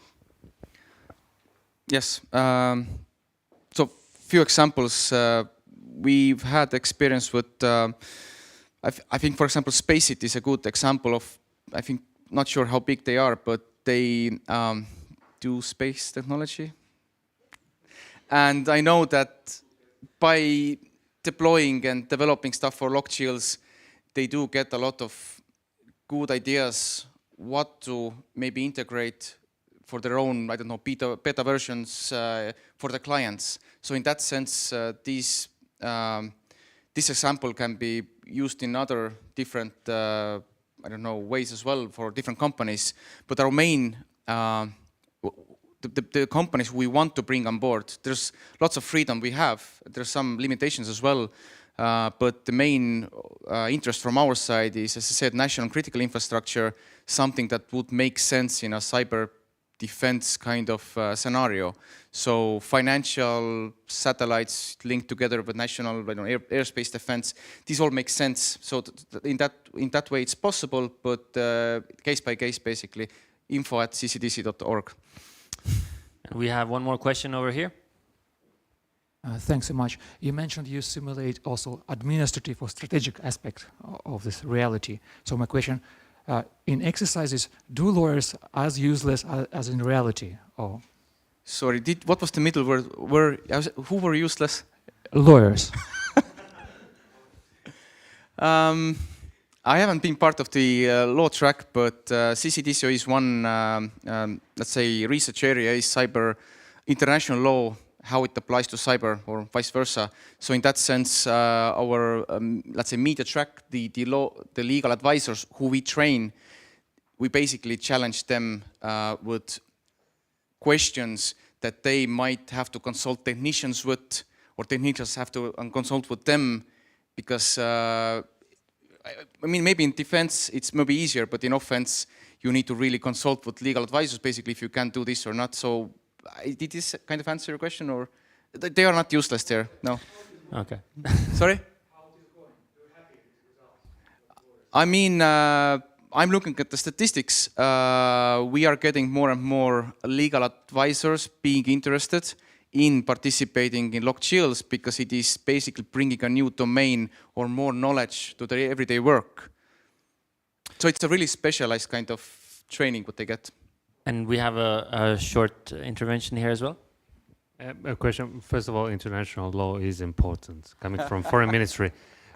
Yes. So few examples. We've had experience with, I think, for example, SpaceIt is a good example of, I think, not sure how big they are, but they do space technology. And I know that by deploying and developing stuff for locked shields, they do get a lot of good ideas what to maybe integrate for their own, I don't know, beta versions for the clients. So in that sense, this example can be used in other different, I don't know, ways as well for different companies. But our main, the companies we want to bring on board, there's lots of freedom we have. There's some limitations as well. But the main interest from our side is, as I said, national critical infrastructure, something that would make sense in a cyber defense kind of scenario. So financial satellites linked together with national airspace defense, these all make sense. So in that way it's possible, but case by case basically. info@ccdc.org. We have one more question over here. Thanks so much. You mentioned you simulate also administrative or strategic aspect of this reality. So my question, in exercises, do lawyers as useless as in reality? Or Sorry, what was the middle word? Who were useless? Lawyers. I haven't been part of the law track, but CCDCOE is one, let's say, research area is cyber international law, how it applies to cyber or vice versa. So in that sense, our, let's say, media track, the legal advisors who we train, we basically challenge them with questions that they might have to consult technicians with, or technicians have to consult with them, because I mean, maybe in defense it's maybe easier, but in offense you need to really consult with legal advisors, basically, if you can do this or not. So did this kind of answer your question, or they are not useless there? No. Okay. Sorry? How is it going? You're happy with the results? I mean, I'm looking at the statistics. We are getting more and more legal advisors being interested in participating in locked shields, because it is basically bringing a new domain or more knowledge to their everyday work. So it's a really specialized kind of training what they get. And we have a short intervention here as well. A question. First of all, international law is important, coming from foreign ministry.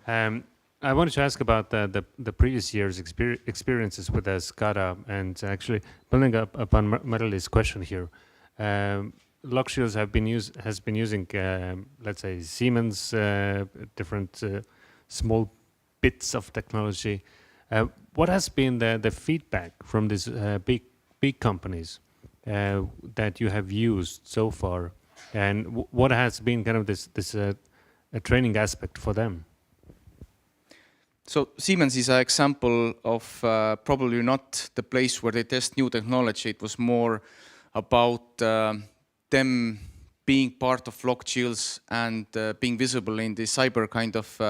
I wanted to ask about the previous year's experiences with SCADA, and actually building up upon Marile's question here. Lock shields has been using, let's say, Siemens, different small bits of technology. What has been the feedback from these big companies that you have used so far, and what has been kind of this a training aspect for them? So Siemens is an example of probably not the place where they test new technology. It was more about them being part of Locked Shields and being visible in the cyber kind of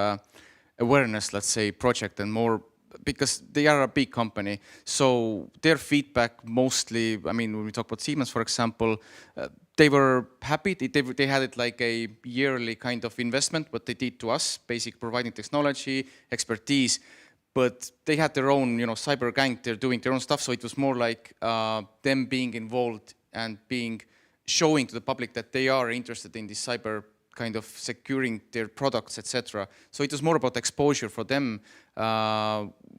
awareness, let's say, project, and more because they are a big company. So their feedback mostly, I mean, when we talk about Siemens, for example, they were happy. They had it like a yearly kind of investment, what they did to us, basically providing technology, expertise. But they had their own, cyber gang. They're doing their own stuff. So it was more like them being involved and showing to the public that they are interested in this cyber kind of securing their products, etc. So it was more about exposure for them.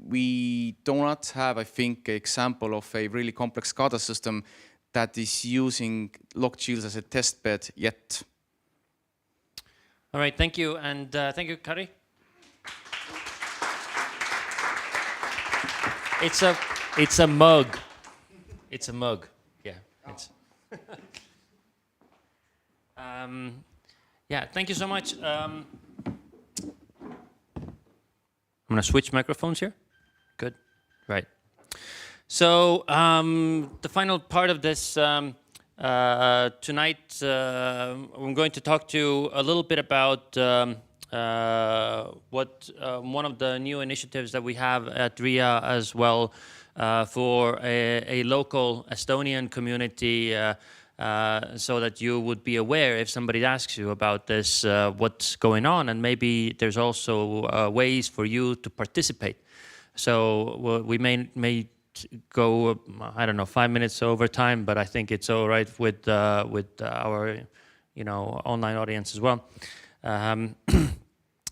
We do not have, I think, an example of a really complex SCADA system that is using Locked Shields as a test bed yet. All right, thank you, and thank you, Kari. It's a mug. It's a mug. Yeah. It's yeah. Thank you so much. I'm gonna switch microphones here. Good. Right. So the final part of this tonight, I'm going to talk to you a little bit about what one of the new initiatives that we have at RIA as well for a local Estonian community, so that you would be aware if somebody asks you about this, what's going on, and maybe there's also ways for you to participate. So we may go, I don't know, 5 minutes over time, but I think it's all right with our online audience as well.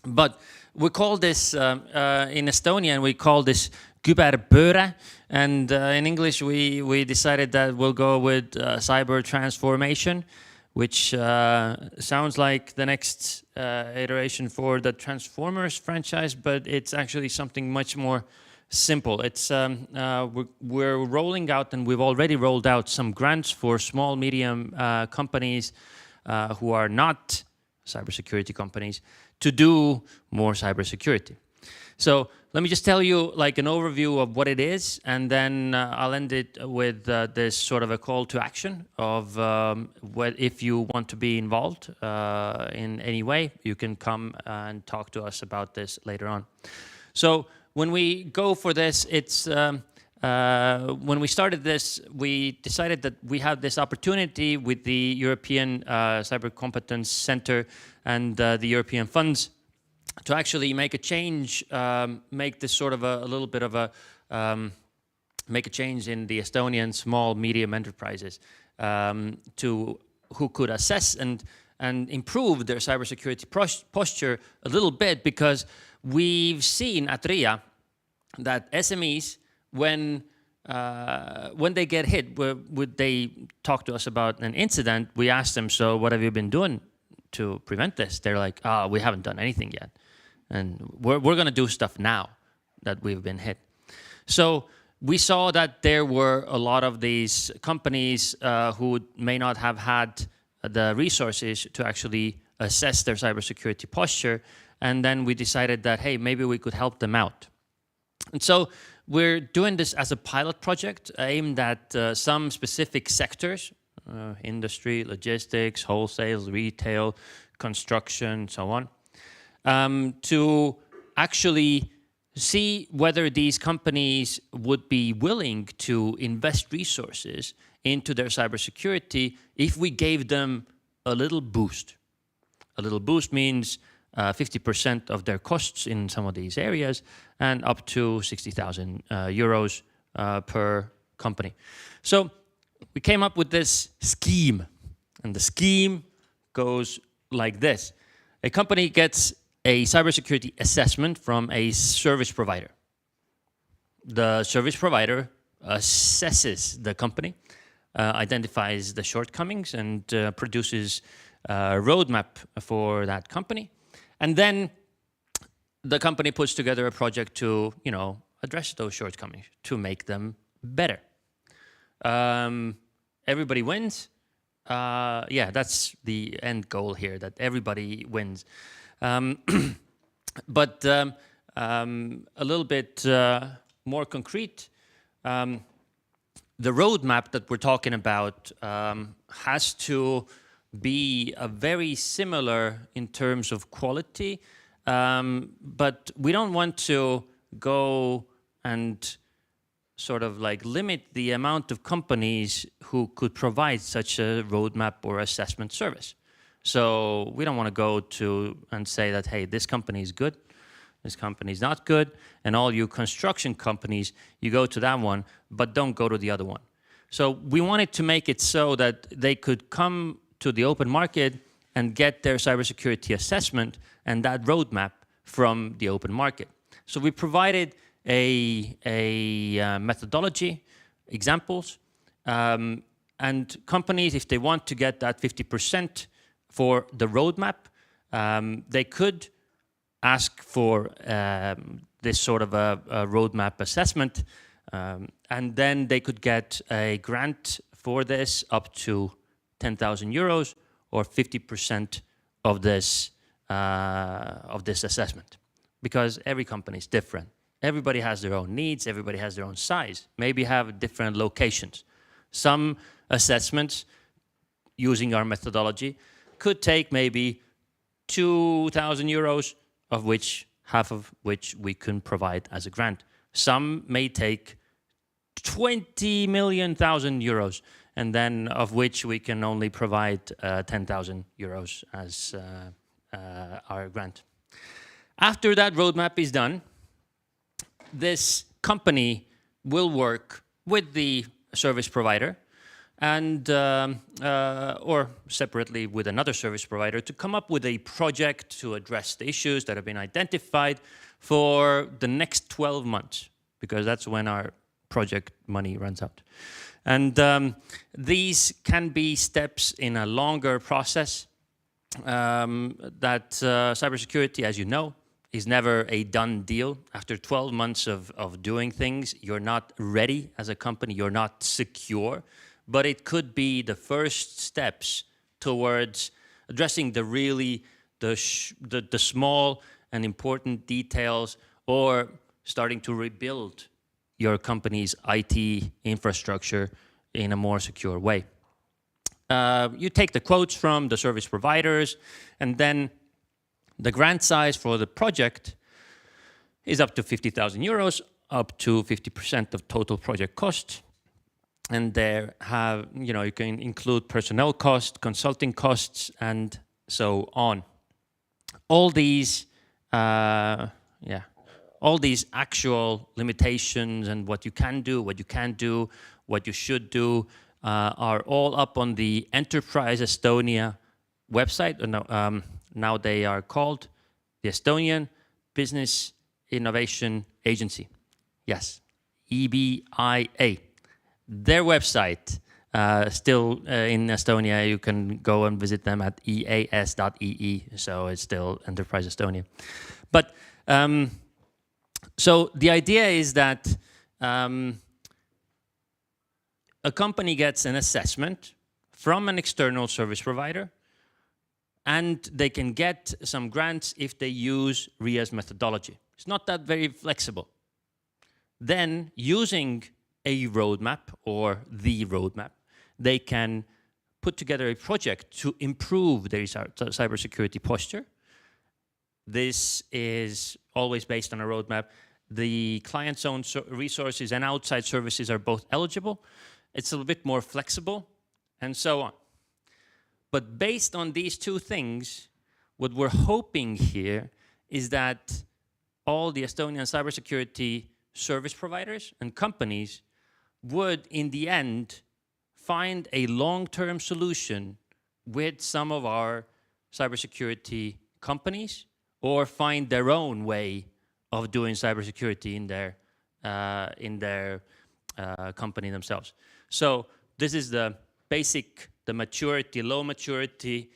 But we call this in Estonian, we call this küberpööre, and in English we decided that we'll go with CyberTransformation, which sounds like the next iteration for the Transformers franchise, but it's actually something much more simple. It's we're rolling out, and we've already rolled out some grants for small, medium companies who are not cybersecurity companies to do more cybersecurity. So let me just tell you like an overview of what it is, and then I'll end it with this sort of a call to action of what if you want to be involved in any way, you can come and talk to us about this later on. So when we go for this, it's when we started this, we decided that we have this opportunity with the European Cyber Competence Center and the European funds to actually make a change, make this sort of a little bit of a, make a change in the Estonian small, medium enterprises to who could assess and improve their cybersecurity posture a little bit, because we've seen at RIA that SMEs, when they get hit, would they talk to us about an incident, we ask them, so what have you been doing to prevent this? They're like, we haven't done anything yet. And we're going to do stuff now that we've been hit. So we saw that there were a lot of these companies who may not have had the resources to actually assess their cybersecurity posture. And then we decided that, hey, maybe we could help them out. And so we're doing this as a pilot project aimed at some specific sectors, industry, logistics, wholesale, retail, construction, so on, to actually see whether these companies would be willing to invest resources into their cybersecurity if we gave them a little boost. A little boost means 50% of their costs in some of these areas and up to 60,000 euros per company. So we came up with this scheme, and the scheme goes like this. A company gets a cybersecurity assessment from a service provider. The service provider assesses the company, identifies the shortcomings, and produces a roadmap for that company. And then the company puts together a project to, address those shortcomings, to make them better. Everybody wins. Yeah, that's the end goal here, that everybody wins. But a little bit more concrete, the roadmap that we're talking about has to be very similar in terms of quality, but we don't want to go and sort of like limit the amount of companies who could provide such a roadmap or assessment service. So we don't want to go to and say that, hey, this company is good, this company is not good, and all you construction companies, you go to that one, but don't go to the other one. So we wanted to make it so that they could come to the open market and get their cybersecurity assessment and that roadmap from the open market. So we provided a methodology, examples, and companies, if they want to get that 50% for the roadmap, they could ask for this sort of a roadmap assessment, and then they could get a grant for this up to 10,000 euros or 50% of this assessment, because every company is different. Everybody has their own needs, everybody has their own size, maybe have different locations. Some assessments using our methodology could take maybe 2,000 euros, of which half of which we can provide as a grant. Some may take 20 million euros, and then of which we can only provide 10,000 euros as our grant. After that roadmap is done, this company will work with the service provider and or separately with another service provider to come up with a project to address the issues that have been identified for the next 12 months, because that's when our project money runs out. And these can be steps in a longer process that cybersecurity, as you know, is never a done deal. After 12 months of doing things, you're not ready as a company, you're not secure, but it could be the first steps towards addressing the small and important details, or starting to rebuild your company's IT infrastructure in a more secure way. You take the quotes from the service providers, and then the grant size for the project is up to 50,000 euros, up to 50% of total project cost. And there have, you can include personnel costs, consulting costs, and so on. All these, all these actual limitations and what you can do, what you can't do, what you should do, are all up on the Enterprise Estonia website. Now they are called the Estonian Business Innovation Agency. Yes, EBIA. Their website, still in Estonia, you can go and visit them at eas.ee, so it's still Enterprise Estonia. But so the idea is that a company gets an assessment from an external service provider, and they can get some grants if they use RIA's methodology. It's not that very flexible. Then, using a roadmap or the roadmap, they can put together a project to improve their cybersecurity posture. This is always based on a roadmap. The client's own resources and outside services are both eligible. It's a little bit more flexible, and so on. But based on these two things, what we're hoping here is that all the Estonian cybersecurity service providers and companies would, in the end, find a long-term solution with some of our cybersecurity companies, or find their own way of doing cybersecurity in their company themselves. So this is the basic, the maturity, low maturity,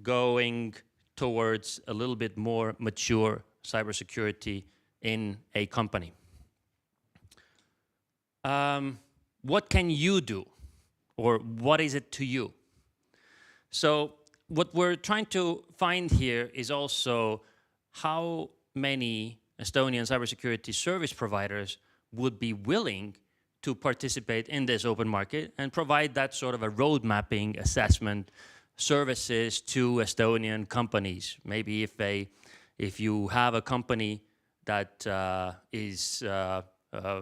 going towards a little bit more mature cybersecurity in a company. What can you do? Or what is it to you? So what we're trying to find here is also how many Estonian cybersecurity service providers would be willing to participate in this open market and provide that sort of a road mapping assessment services to Estonian companies. Maybe if you have a company that is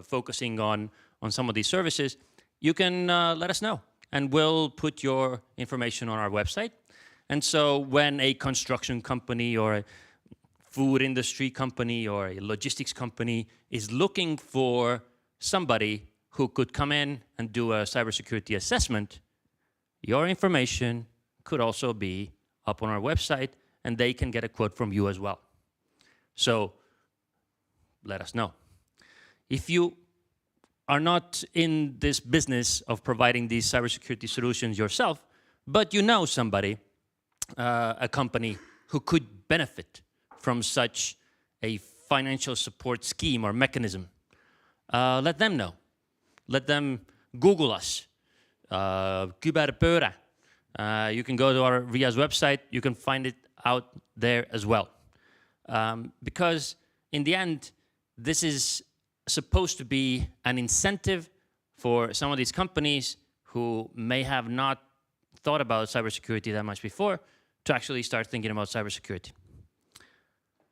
focusing on some of these services, you can let us know, and we'll put your information on our website. And so when a construction company or a food industry company or a logistics company is looking for somebody who could come in and do a cybersecurity assessment, your information could also be up on our website, and they can get a quote from you as well. So let us know. If you are not in this business of providing these cybersecurity solutions yourself, but you know somebody, a company who could benefit from such a financial support scheme or mechanism, let them know. Let them Google us, küberpööre. You can go to our RIA's website, you can find it out there as well. Because in the end, this is supposed to be an incentive for some of these companies who may have not thought about cybersecurity that much before to actually start thinking about cybersecurity.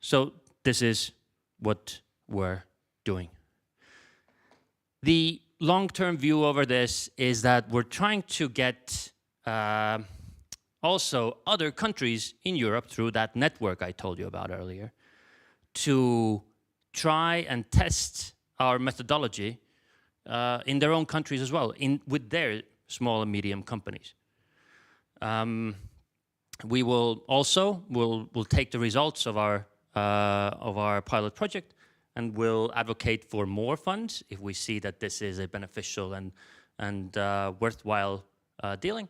So this is what we're doing. The long-term view over this is that we're trying to get also other countries in Europe through that network I told you about earlier to try and test our methodology in their own countries as well, with their small and medium companies. We will also we'll take the results of our pilot project, and we'll advocate for more funds if we see that this is a beneficial and worthwhile dealing.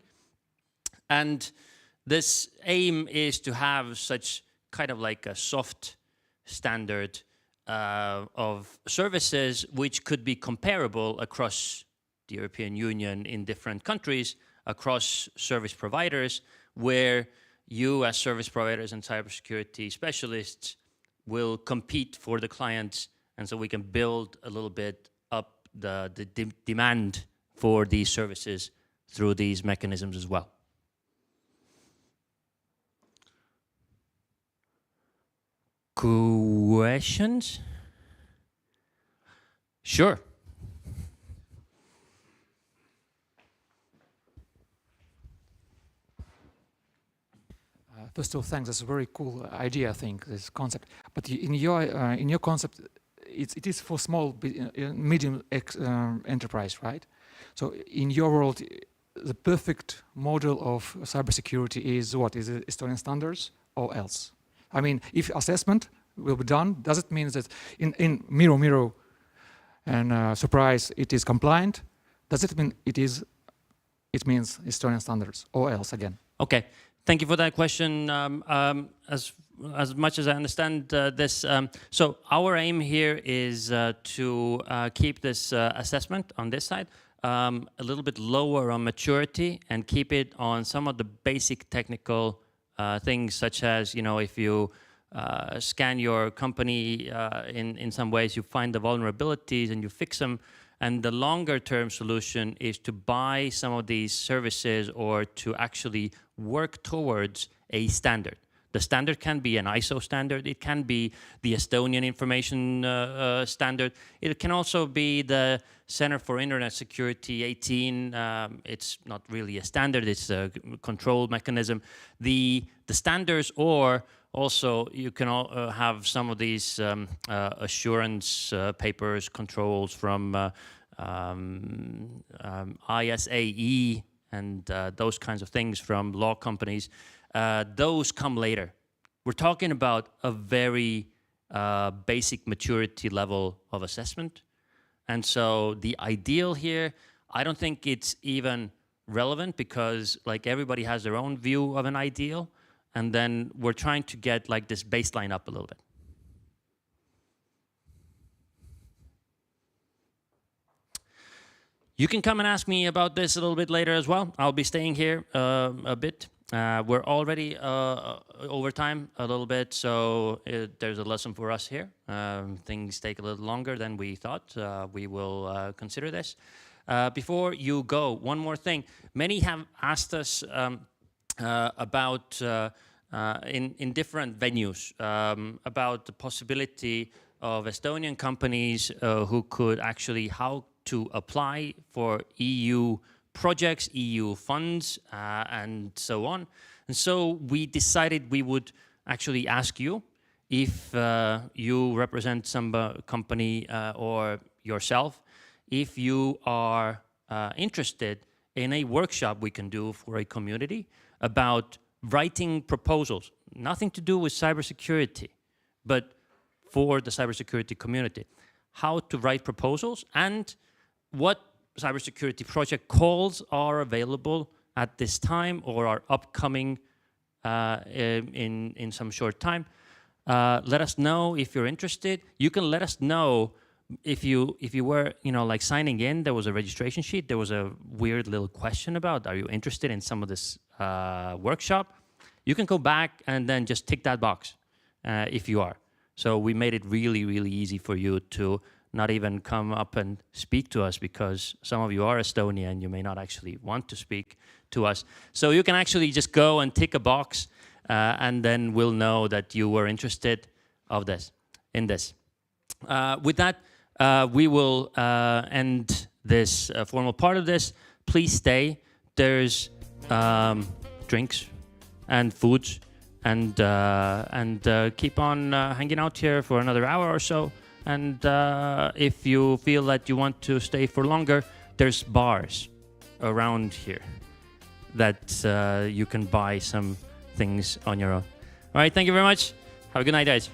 And this aim is to have such kind of like a soft standard of services which could be comparable across the European Union in different countries, across service providers, where you as service providers and cybersecurity specialists will compete for the clients, and so we can build a little bit up the demand for these services through these mechanisms as well. Questions? Sure. First of all, thanks. That's a very cool idea, I think, this concept. But in your concept, it is for small, medium enterprise, right? So in your world, the perfect model of cybersecurity is what? Is it Estonian standards or else? I mean, if assessment will be done, does it mean that in mirror and surprise it is compliant? Does it mean it means Estonian standards or else again? Okay, thank you for that question. As much as I understand this, so our aim here is to keep this assessment on this side a little bit lower on maturity and keep it on some of the basic technical things, such as, you know, if you scan your company in some ways, you find the vulnerabilities and you fix them. And the longer term solution is to buy some of these services or to actually work towards a standard. The standard can be an ISO standard. It can be the Estonian information standard. It can also be the Center for Internet Security 18. It's not really a standard. It's a control mechanism. The standards, or also you can have some of these assurance papers, controls from ISAE and those kinds of things from law companies. Those come later. We're talking about a very basic maturity level of assessment. And so the ideal here, I don't think it's even relevant, because like everybody has their own view of an ideal. And then we're trying to get like this baseline up a little bit. You can come and ask me about this a little bit later as well. I'll be staying here a bit. we're already over time a little bit, so there's a lesson for us here. Things take a little longer than we thought. We will consider this. Before you go, one more thing. Many have asked us about, in different venues, about the possibility of Estonian companies who could actually how to apply for EU projects, EU funds, and so on. And so we decided we would actually ask you if you represent some company or yourself, if you are interested in a workshop we can do for a community about writing proposals, nothing to do with cybersecurity, but for the cybersecurity community, how to write proposals and what cybersecurity project calls are available at this time or are upcoming in some short time. Let us know if you're interested. You can let us know if you were, like signing in, there was a registration sheet. There was a weird little question about, are you interested in some of this workshop? You can go back and then just tick that box if you are. So we made it really, really easy for you to not even come up and speak to us because some of you are Estonian and you may not actually want to speak to us. So you can actually just go and tick a box and then we'll know that you were interested in this. With that, we will end this formal part of this. Please stay. There's drinks and foods and keep on hanging out here for another hour or so. And if you feel that you want to stay for longer, there's bars around here that you can buy some things on your own. All right, thank you very much. Have a good night, guys.